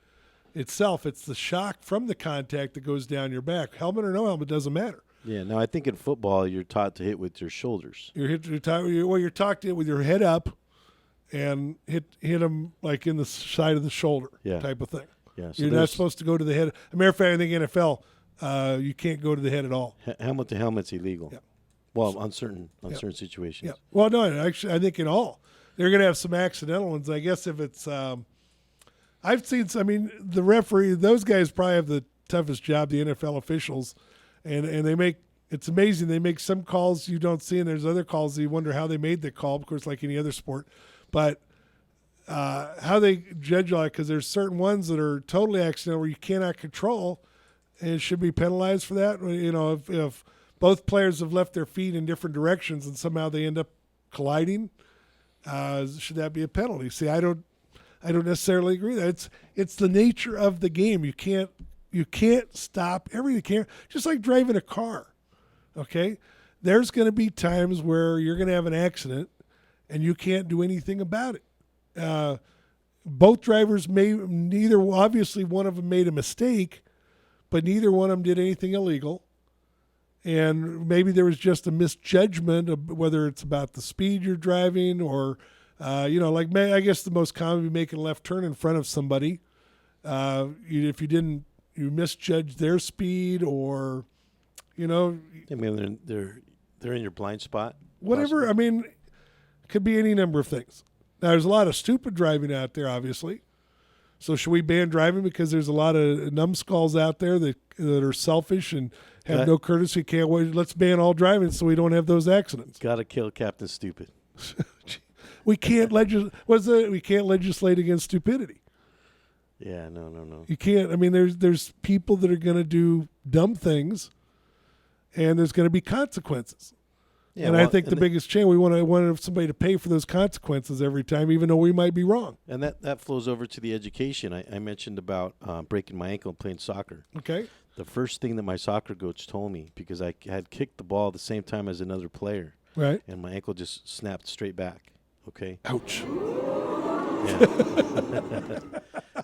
itself; it's the shock from the contact that goes down your back. Helmet or no helmet doesn't matter. Yeah. No, I think in football you're taught to hit with your shoulders. You're taught to hit with your head up, and hit them like in the side of the shoulder, type of thing. Yeah. So you're not supposed to go to the head. As a matter of fact, I think NFL. You can't go to the head at all. Helmet to helmet's illegal. Yeah. Well, on certain situations. Yeah. Well, no, actually, I think in all they're going to have some accidental ones. I guess if it's, I've seen. I mean, the referee; those guys probably have the toughest job. The NFL officials, and they make. It's amazing. They make some calls you don't see, and there's other calls that you wonder how they made the call. Of course, like any other sport, but how they judge all that, because there's certain ones that are totally accidental where you cannot control, and should be penalized for that. You know, if both players have left their feet in different directions and somehow they end up colliding, should that be a penalty? See, I don't necessarily agree with that. It's the nature of the game. You can't stop everything. Just like driving a car. Okay, there's going to be times where you're going to have an accident, and you can't do anything about it. Both drivers obviously one of them made a mistake, but neither one of them did anything illegal. And maybe there was just a misjudgment of whether it's about the speed you're driving or, I guess the most common would be making a left turn in front of somebody. If you misjudged their speed or, I mean, they're in your blind spot. Whatever. Possibly. I mean, it could be any number of things. Now, there's a lot of stupid driving out there, obviously. So should we ban driving because there's a lot of numbskulls out there that are selfish and have no courtesy? Can't wait. Let's ban all driving so we don't have those accidents. Got to kill Captain Stupid. We can't We can't legislate against stupidity. Yeah, no. You can't. I mean, there's people that are going to do dumb things, and there's going to be consequences. Yeah, and I think the biggest change, we want somebody to pay for those consequences every time, even though we might be wrong. And that flows over to the education. I mentioned about breaking my ankle and playing soccer. Okay. The first thing that my soccer coach told me, because I had kicked the ball at the same time as another player. Right. And my ankle just snapped straight back. Okay. Ouch. Yeah.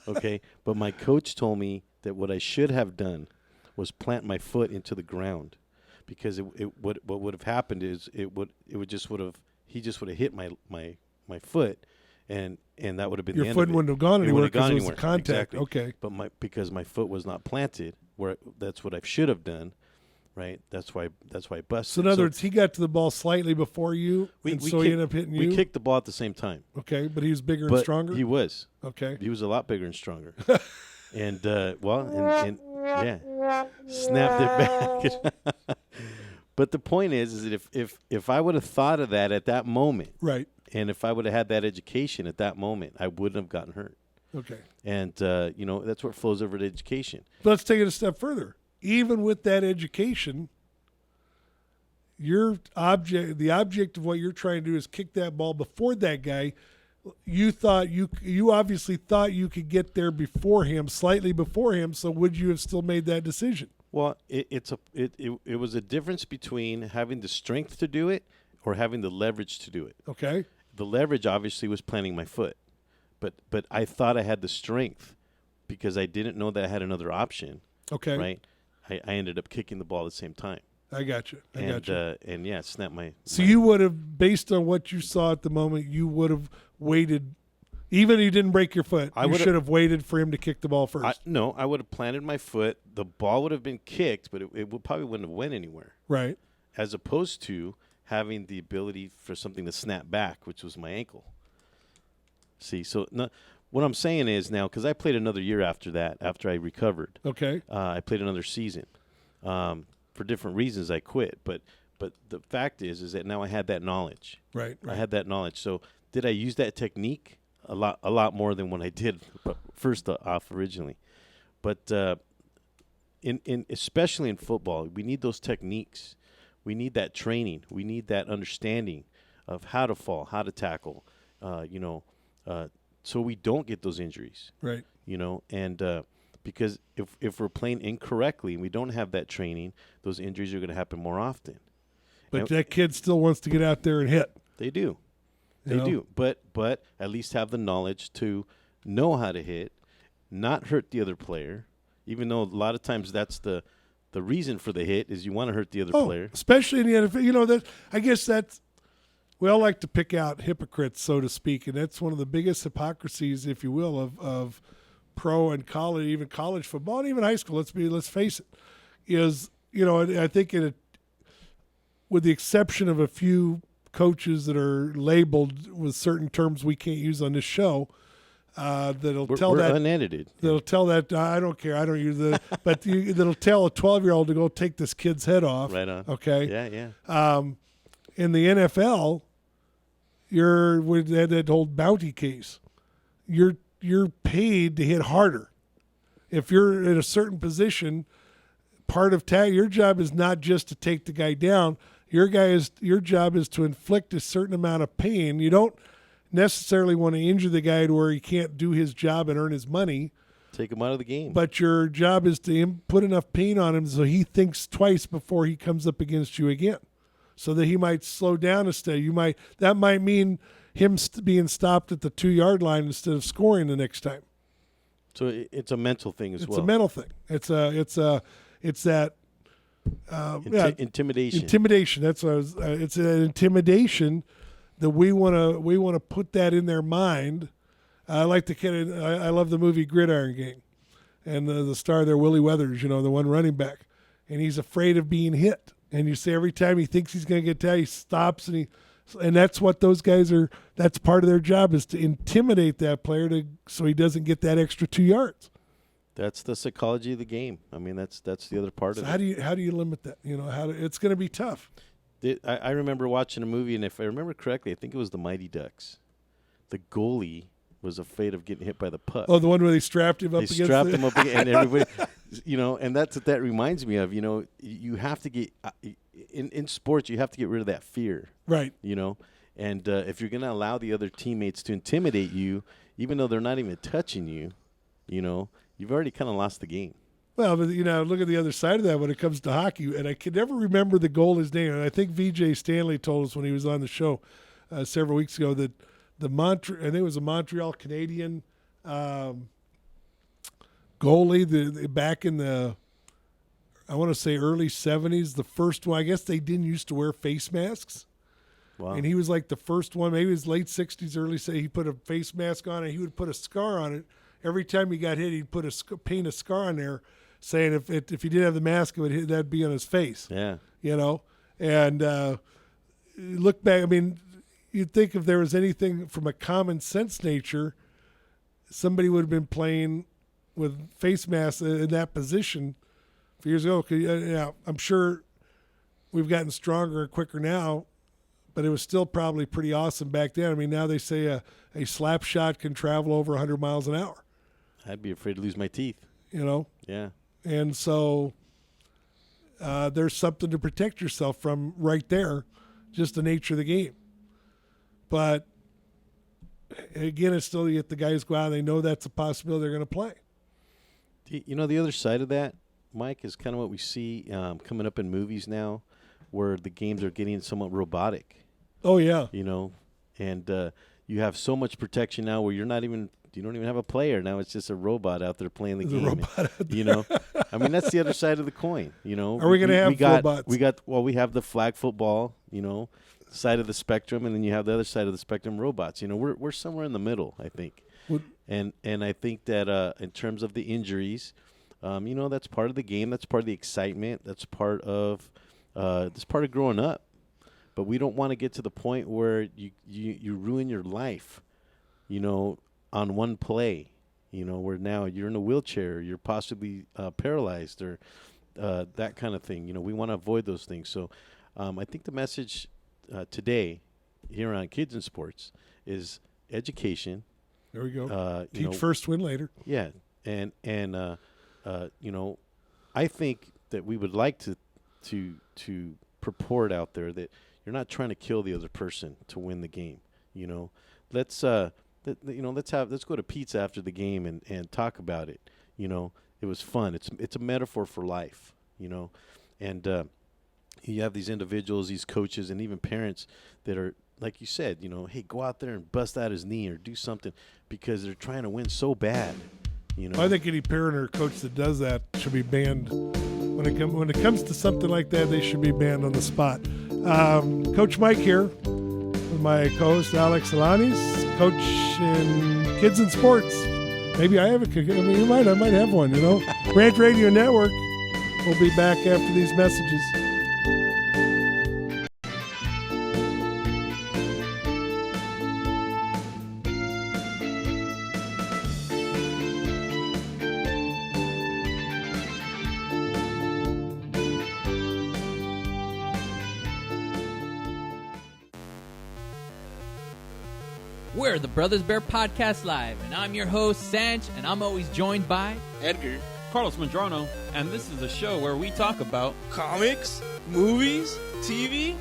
Okay. But my coach told me that what I should have done was plant my foot into the ground. Because what would have happened is he just would have hit my foot, and that would have been your the end foot of it. wouldn't have gone anywhere because it was the contact. Exactly. Okay, but because my foot was not planted, that's what I should have done, right? That's why I busted. So in other words, he got to the ball slightly before you, he ended up hitting you. We kicked the ball at the same time. Okay, but he was bigger and stronger. He was. Okay, he was a lot bigger and stronger. And yeah, snapped it back. But the point is that if I would have thought of that at that moment, right, and if I would have had that education at that moment, I wouldn't have gotten hurt. Okay. And that's what flows over to education. But let's take it a step further. Even with that education, the object of what you're trying to do is kick that ball before that guy. You obviously thought you could get there before him, slightly before him. So would you have still made that decision? Well, it was a difference between having the strength to do it or having the leverage to do it. Okay. The leverage obviously was planting my foot, but I thought I had the strength because I didn't know that I had another option. Okay. Right. I ended up kicking the ball at the same time. I got you. And yeah, snapped my. So you would have, based on what you saw at the moment, you would have waited. Even if you didn't break your foot, you should have waited for him to kick the ball first. No, I would have planted my foot. The ball would have been kicked, but it probably wouldn't have went anywhere. Right. As opposed to having the ability for something to snap back, which was my ankle. See, so what I'm saying is now, because I played another year after that, after I recovered. Okay. I played another season. For different reasons, I quit. But the fact is that now I had that knowledge. Right. I had that knowledge. So did I use that technique? A lot more than what I did first off originally. But especially in football, we need those techniques. We need that training. We need that understanding of how to fall, how to tackle, so we don't get those injuries. Right. And because if we're playing incorrectly and we don't have that training, those injuries are going to happen more often. But that kid still wants to get out there and hit. They do. They do, but at least have the knowledge to know how to hit, not hurt the other player, even though a lot of times that's the reason for the hit is you want to hurt the other player. Especially in the NFL. I guess we all like to pick out hypocrites, so to speak, and that's one of the biggest hypocrisies, if you will, of pro and college, even college football, and even high school. Let's face it, is I think with the exception of a few coaches that are labeled with certain terms we can't use on this show, that'll tell we're that unedited. That'll tell that I don't care. I don't use the. But that'll tell a 12-year-old to go take this kid's head off. Right on. Okay. Yeah. In the NFL, you're with that old bounty case. You're paid to hit harder. If you're in a certain position, part of your job is not just to take the guy down. Your job is to inflict a certain amount of pain. You don't necessarily want to injure the guy to where he can't do his job and earn his money. Take him out of the game. But your job is to put enough pain on him so he thinks twice before he comes up against you again, so that he might slow down instead. That might mean him being stopped at the 2-yard line instead of scoring the next time. So it's a mental thing as well. It's a mental thing. It's that intimidation. Intimidation. That's what it's an intimidation that we want to put that in their mind. I like the kid. I love the movie Gridiron Gang, and the star there, Willie Weathers. The one running back, and he's afraid of being hit. And you see every time he thinks he's going to get down, he stops and that's what those guys are. That's part of their job, is to intimidate that player so he doesn't get that extra 2 yards. That's the psychology of the game. I mean, that's the other part of it. How do you limit that? It's going to be tough. I remember watching a movie, and if I remember correctly, I think it was the Mighty Ducks. The goalie was afraid of getting hit by the puck. Oh, the one where they strapped him up against him up against, and everybody, and that's what that reminds me of. You have to get in sports, you have to get rid of that fear. Right. And if you're going to allow the other teammates to intimidate you, even though they're not even touching you, you've already kind of lost the game. Well, but look at the other side of that when it comes to hockey, and I can never remember the goalie's name. And I think VJ Stanley told us when he was on the show several weeks ago that I think it was a Montreal Canadian goalie back in the, I want to say early 70s, the first one. I guess they didn't used to wear face masks. Wow. And he was like the first one, maybe it was late 60s, early 70s. He put a face mask on and he would put a scar on it. Every time he got hit, he'd paint a scar on there, saying if he didn't have the mask, that'd be on his face. Yeah. And look back, I mean, you'd think if there was anything from a common sense nature, somebody would have been playing with face masks in that position a few years ago. I'm sure we've gotten stronger and quicker now, but it was still probably pretty awesome back then. I mean, now they say a slap shot can travel over 100 miles an hour. I'd be afraid to lose my teeth. Yeah. And so there's something to protect yourself from right there, just the nature of the game. But again, it's still, you get the guys go out and they know that's a possibility they're going to play. The other side of that, Mike, is kind of what we see coming up in movies now, where the games are getting somewhat robotic. Oh, yeah. And you have so much protection now where you don't even have a player. Now it's just a robot out there playing the game. I mean, that's the other side of the coin. Are we going to have robots? We have the flag football, side of the spectrum, and then you have the other side of the spectrum, robots. We're somewhere in the middle, I think. And I think that in terms of the injuries, that's part of the game. That's part of the excitement. That's part of growing up. But we don't want to get to the point where you ruin your life, on one play, where now you're in a wheelchair, you're possibly paralyzed or that kind of thing. We want to avoid those things. So I think the message today here on Kids in Sports is education. There we go. Teach first, win later. Yeah. And I think that we would like to purport out there that you're not trying to kill the other person to win the game. Let's go to pizza after the game and talk about it. It was fun. It's a metaphor for life. And you have these individuals, these coaches, and even parents that are, like you said, hey, go out there and bust out his knee or do something because they're trying to win so bad. I think any parent or coach that does that should be banned. When it comes to something like that, they should be banned on the spot. Coach Mike here with my co-host Alex Alanis, coach in Kids in Sports. Maybe I have I might have one. Rant Radio Network. We'll be back after these messages. We're the Brothers Bear Podcast Live, and I'm your host, Sanj, and I'm always joined by Edgar. Carlos Mandrano, and this is a show where we talk about comics, movies, TV,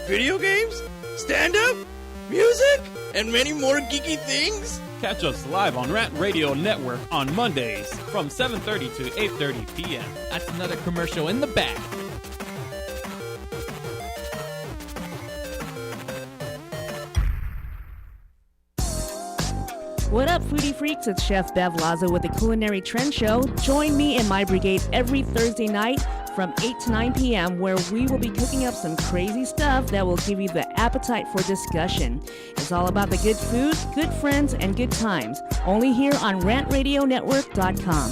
video games, stand-up, music, and many more geeky things. Catch us live on Rant Radio Network on Mondays from 7:30 to 8:30 p.m. That's another commercial in the bag. What up, foodie freaks? It's Chef Bev Lazo with the Culinary Trend Show. Join me and my brigade every Thursday night from 8 to 9 p.m. where we will be cooking up some crazy stuff that will give you the appetite for discussion. It's all about the good food, good friends, and good times. Only here on rantradionetwork.com.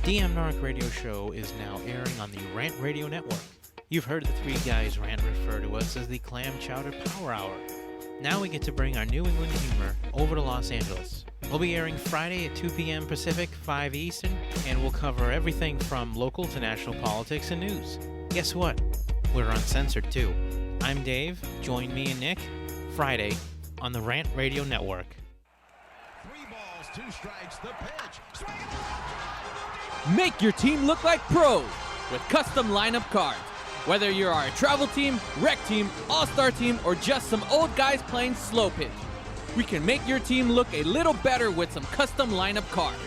DM Narc Radio Show is now airing on the Rant Radio Network. You've heard the three guys Rant refer to us as the Clam Chowder Power Hour. Now we get to bring our New England humor over to Los Angeles. We'll be airing Friday at 2 p.m. Pacific, 5 Eastern, and we'll cover everything from local to national politics and news. Guess what? We're uncensored too. I'm Dave. Join me and Nick Friday on the Rant Radio Network. 3 balls, 2 strikes, the pitch. Swing. Make your team look like pros with custom lineup cards. Whether you are a travel team, rec team, all-star team, or just some old guys playing slow pitch, we can make your team look a little better with some custom lineup cards.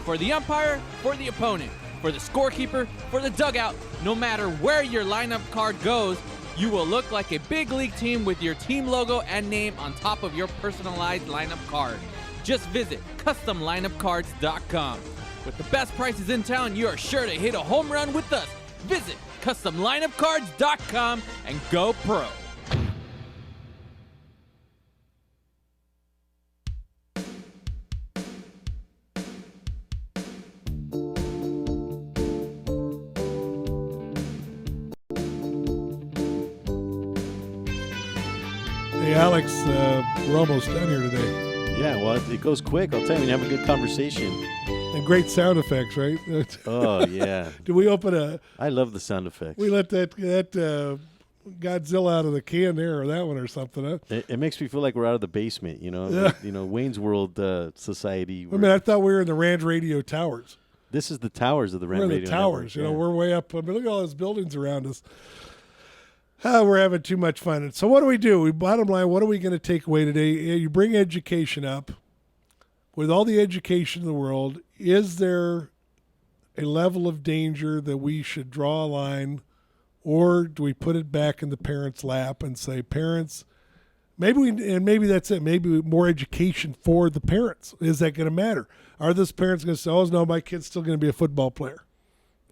For the umpire, for the opponent, for the scorekeeper, for the dugout, no matter where your lineup card goes, you will look like a big league team with your team logo and name on top of your personalized lineup card. Just visit CustomLineupCards.com. With the best prices in town, you are sure to hit a home run with us. Visit CustomLineupCards.com and go pro. Hey, Alex, we're almost done here today. Yeah, well, it goes quick. I'll tell you, when you have a good conversation. And great sound effects, right? Oh, yeah. Do we open a... I love the sound effects. We let that Godzilla out of the can there, or that one or something, huh? It makes me feel like we're out of the basement, you know? Yeah. Like, Wayne's World Society. I mean, I thought we were in the Rant Radio Towers. This is the towers of the Rant We're in Radio the towers. Network, We're way up. I mean, look at all those buildings around us. We're having too much fun. So what do? Bottom line, what are we going to take away today? You bring education up. With all the education in the world, is there a level of danger that we should draw a line, or do we put it back in the parents' lap and say, parents, maybe that's it. Maybe more education for the parents. Is that going to matter? Are those parents going to say, oh, no, my kid's still going to be a football player?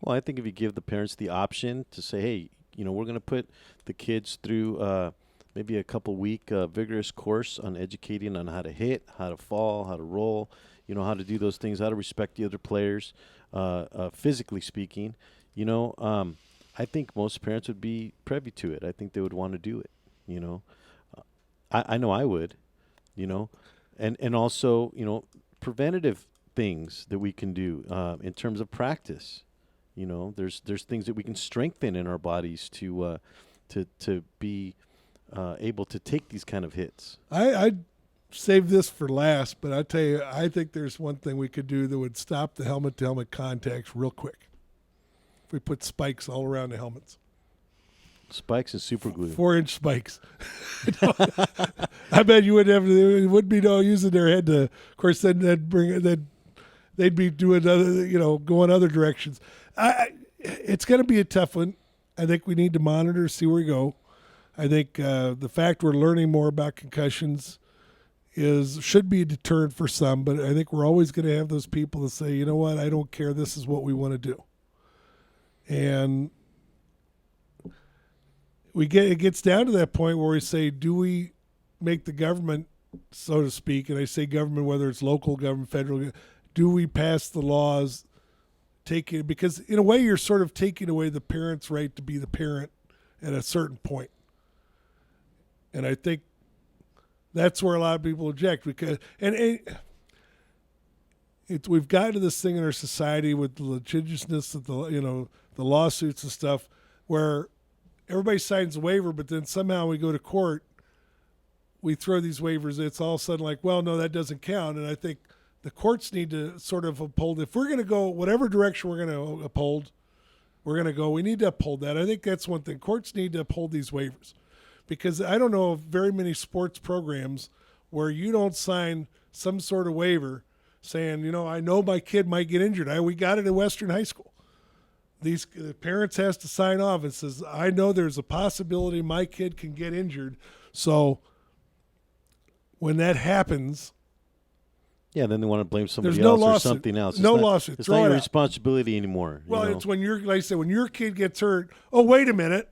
Well, I think if you give the parents the option to say, hey, we're going to put the kids through maybe a couple-week vigorous course on educating on how to hit, how to fall, how to roll, how to do those things, how to respect the other players, physically speaking. I think most parents would be privy to it. I think they would want to do it, I know I would, and also, preventative things that we can do in terms of practice. There's things that we can strengthen in our bodies to be able to take these kind of hits. I'd save this for last, but I tell you, I think there's one thing we could do that would stop the helmet-to-helmet contacts real quick. If we put spikes all around the helmets. Spikes and super glue. 4-inch spikes. I bet you wouldn't have. It would be no use in their head to. Of course, then they'd be doing other, going other directions. It's going to be a tough one. I think we need to monitor, see where we go. I think the fact we're learning more about concussions should be a deterrent for some, but I think we're always going to have those people that say, you know what, I don't care. This is what we want to do, and it gets down to that point where we say, do we make the government, so to speak, and I say government, whether it's local government, federal, do we pass the laws because in a way you're sort of taking away the parent's right to be the parent at a certain point. And I think that's where a lot of people object because, and we've gotten to this thing in our society with the litigiousness of the lawsuits and stuff, where everybody signs a waiver, but then somehow we go to court, we throw these waivers. It's all of a sudden like, well, no, that doesn't count. And I think the courts need to sort of uphold. If we're going to go whatever direction we're going to uphold, we need to uphold that. I think that's one thing. Courts need to uphold these waivers, because I don't know of very many sports programs where you don't sign some sort of waiver saying, I know my kid might get injured. We got it at Western High School. The parents has to sign off and says, I know there's a possibility my kid can get injured. So when that happens, yeah, then they want to blame somebody there's no else lawsuit. or something else. No lawsuit. It's Throw not it your out. responsibility anymore. Well, it's when like I said, when your kid gets hurt, oh, wait a minute.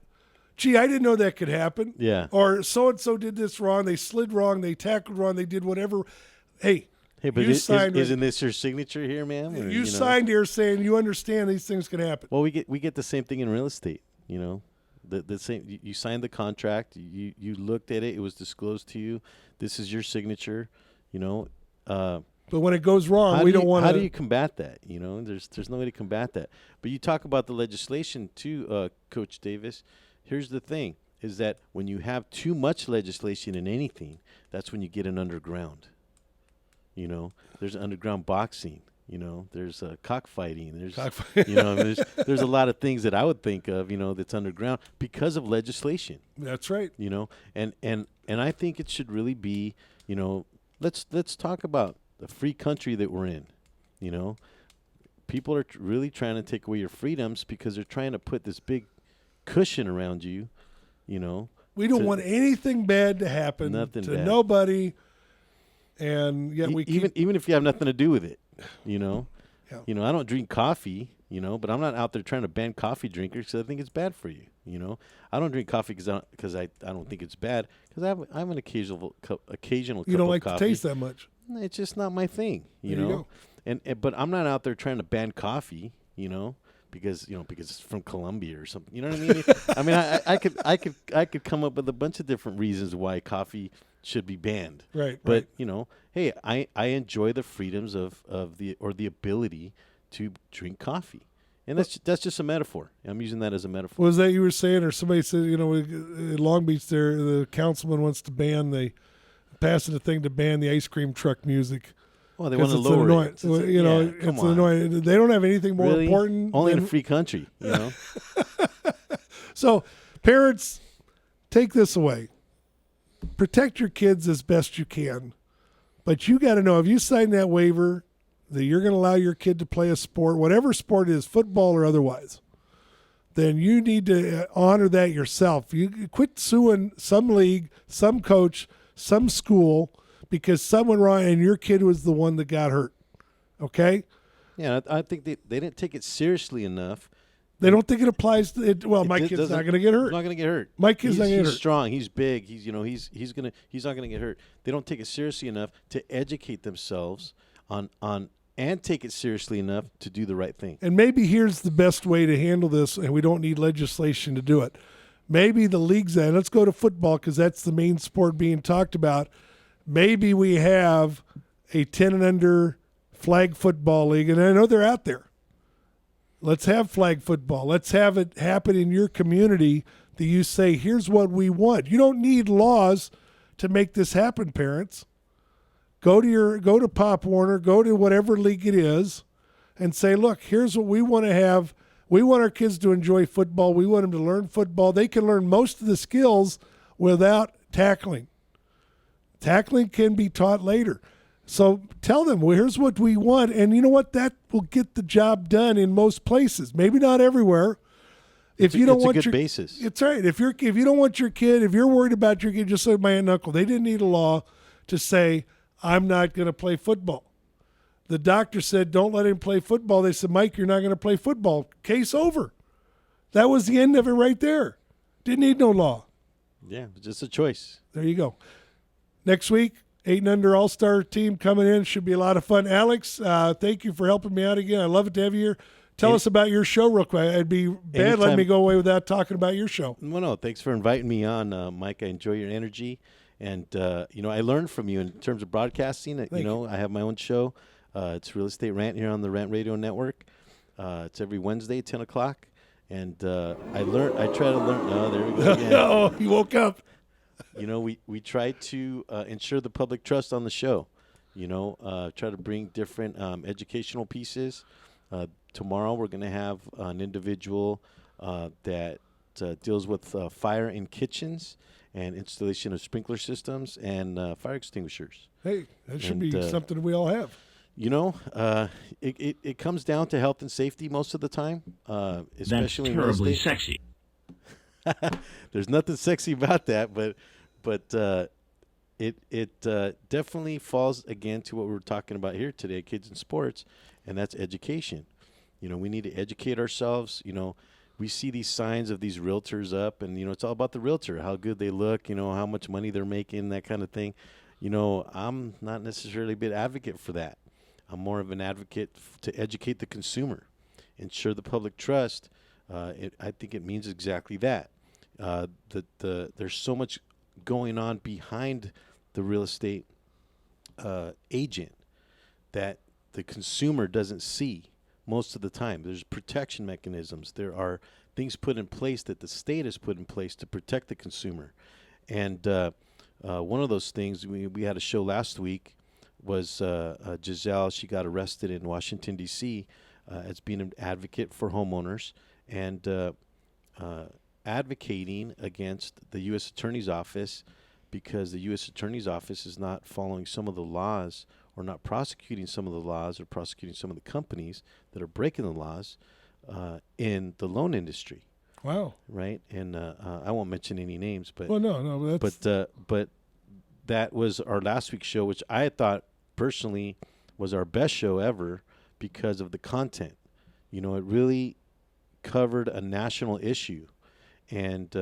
Gee, I didn't know that could happen. Yeah. Or so-and-so did this wrong. They slid wrong. They tackled wrong. They did whatever. Hey, but you signed isn't this your signature here, ma'am? Or, you signed here saying you understand these things can happen. Well, we get the same thing in real estate. The same. You signed the contract. You looked at it. It was disclosed to you. This is your signature. But when it goes wrong, we don't want to. How do you combat that? There's no way to combat that. But you talk about the legislation too, Coach Davis. Here's the thing: is that when you have too much legislation in anything, that's when you get an underground. There's underground boxing. There's cockfighting. There's there's a lot of things that I would think of, that's underground because of legislation. That's right. And I think it should really be, let's talk about the free country that we're in. People are really trying to take away your freedoms because they're trying to put this big cushion around you. We don't want anything bad to happen to nobody. And yet even if you have nothing to do with it, Yeah. I don't drink coffee, but I'm not out there trying to ban coffee drinkers because I think it's bad for you. I don't drink coffee because I don't think it's bad, because I have an occasional cup you of don't like coffee. the taste that much. It's just not my thing, There you go. And but I'm not out there trying to ban coffee, because it's from Colombia or something. You know what I mean? I mean, I could come up with a bunch of different reasons why coffee should be banned. Right. But hey, I enjoy the freedoms of the ability to drink coffee. And that's just a metaphor. I'm using that as a metaphor. Was that you were saying, or somebody said, in Long Beach there, the councilman wants to passing a thing to ban the ice cream truck music. Well, they want to lower it. It's annoying. They don't have anything more really? important. Only in a free country, So, parents, take this away. Protect your kids as best you can. But you got to know, if you sign that waiver that you're going to allow your kid to play a sport, whatever sport it is, football or otherwise, then you need to honor that yourself. You quit suing some league, some coach, some school, because someone wrong and your kid was the one that got hurt. Okay? Yeah, I think they didn't take it seriously enough. They don't think it applies to it. Well, my kid's not going to get hurt. He's not going to get hurt. My kid's not going to get hurt. He's strong. He's big. He's not going to get hurt. They don't take it seriously enough to educate themselves on and take it seriously enough to do the right thing. And maybe here's the best way to handle this, and we don't need legislation to do it. Maybe the leagues, and let's go to football because that's the main sport being talked about. Maybe we have a 10 and under flag football league, and I know they're out there. Let's have flag football. Let's have it happen in your community that you say, here's what we want. You don't need laws to make this happen, parents. Go to Pop Warner, go to whatever league it is, and say, look, here's what we want to have. We want our kids to enjoy football. We want them to learn football. They can learn most of the skills without tackling. Tackling can be taught later. So tell them, well, here's what we want. And you know what? That will get the job done in most places. Maybe not everywhere. If you don't want a good your basis. It's right. If you don't want your kid, if you're worried about your kid, just like my aunt and uncle, they didn't need a law to say, I'm not going to play football. The doctor said, don't let him play football. They said, Mike, you're not going to play football. Case over. That was the end of it right there. Didn't need no law. Yeah, just a choice. There you go. Next week, 8 and under all-star team coming in. Should be a lot of fun. Alex, thank you for helping me out again. I love it to have you here. Tell us about your show real quick. It'd be bad letting me go away without talking about your show. Well, no, thanks for inviting me on, Mike. I enjoy your energy. And, I learned from you in terms of broadcasting. I have my own show. It's Real Estate Rant here on the Rant Radio Network. It's every Wednesday, 10 o'clock. And I try to learn. Oh, there we go again. Oh, he woke up. You know, we try to ensure the public trust on the show. You know, try to bring different educational pieces. Tomorrow we're going to have an individual that deals with fire in kitchens and installation of sprinkler systems and fire extinguishers. Hey, that should be something we all have. You know, it comes down to health and safety most of the time, especially That's terribly in real estate. sexy. There's nothing sexy about that, but it definitely falls again to what we were talking about here today, Kids in Sports, and that's education. You know, we need to educate ourselves. You know, we see these signs of these realtors up, and, you know, it's all about the realtor, how good they look, you know, how much money they're making, that kind of thing. You know, I'm not necessarily a big advocate for that. I'm more of an advocate to educate the consumer, ensure the public trust. I think it means exactly that. There's so much going on behind the real estate agent that the consumer doesn't see most of the time. There's protection mechanisms. There are things put in place that the state has put in place to protect the consumer. And one of those things, we had a show last week, was Giselle. She got arrested in Washington, D.C. As being an advocate for homeowners and advocating against the U.S. Attorney's Office because the U.S. Attorney's Office is not following some of the laws or not prosecuting some of the laws or prosecuting some of the companies that are breaking the laws in the loan industry. Wow. Right? And I won't mention any names, but well, no, that's... but that was our last week's show, which I thought personally was our best show ever because of the content. You know, it really covered a national issue. And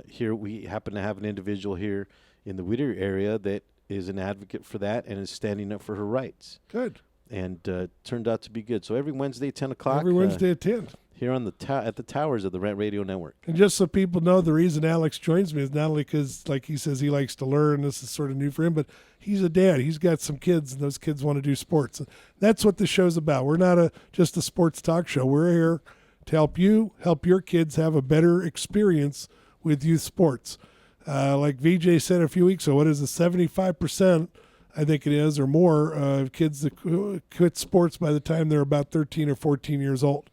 here we happen to have an individual here in the Whittier area that is an advocate for that and is standing up for her rights. Good. And turned out to be good. So every Wednesday, 10 o'clock. Every Wednesday at 10. Here on the at the towers of the Rant Radio Network. And just so people know, the reason Alex joins me is not only because, like he says, he likes to learn. This is sort of new for him, but he's a dad. He's got some kids, and those kids want to do sports. And that's what the show's about. We're not just a sports talk show. We're here to help your kids have a better experience with youth sports. Like VJ said a few weeks ago, what is it, 75%, I think it is, or more, of kids that quit sports by the time they're about 13 or 14 years old.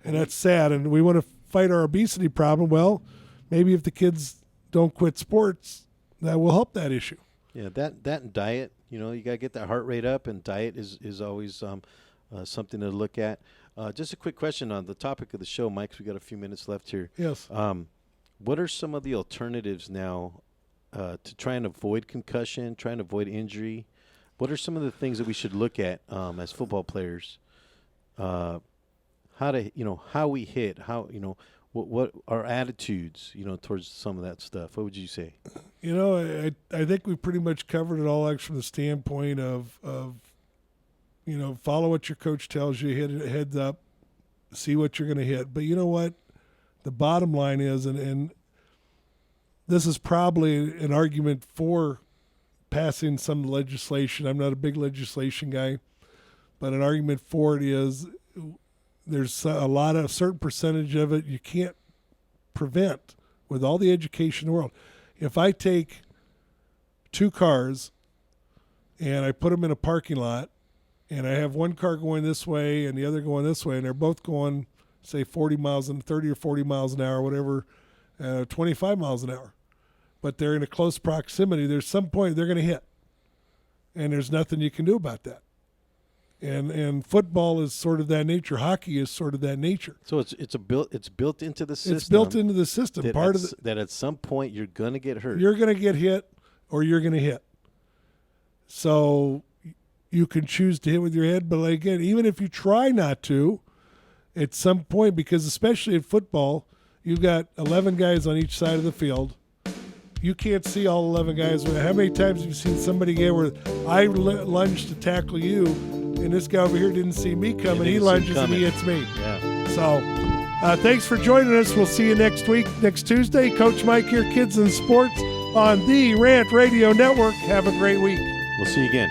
And that's sad. And we want to fight our obesity problem. Well, maybe if the kids don't quit sports, that will help that issue. Yeah, that and diet. You know, you got to get that heart rate up, and diet is always something to look at. Just a quick question on the topic of the show, Mike. We got a few minutes left here. Yes. What are some of the alternatives now to try and avoid concussion, try and avoid injury? What are some of the things that we should look at as football players? How we hit, what our attitudes, towards some of that stuff. What would you say? I think we pretty much covered it all, actually, from the standpoint of follow what your coach tells you, hit it heads up, see what you're going to hit. But you know what? The bottom line is, and this is probably an argument for passing some legislation. I'm not a big legislation guy, but an argument for it is there's a certain percentage of it you can't prevent with all the education in the world. If I take two cars and I put them in a parking lot and I have one car going this way and the other going this way, and they're both going, say, 30 or 40 miles an hour, whatever, 25 miles an hour, but they're in a close proximity, there's some point they're going to hit, and there's nothing you can do about that. And football is sort of that nature. Hockey is sort of that nature. So it's built into the system. It's built into the system. That at some point you're going to get hurt. You're going to get hit, or you're going to hit. So you can choose to hit with your head, but again, even if you try not to, at some point, because especially in football, you've got 11 guys on each side of the field. You can't see all 11 guys. How many times have you seen somebody get where I lunged to tackle you, and this guy over here didn't see me coming. He lunges and he hits me. Yeah. So thanks for joining us. We'll see you next week, next Tuesday. Coach Mike here, Kids in Sports on the Rant Radio Network. Have a great week. We'll see you again.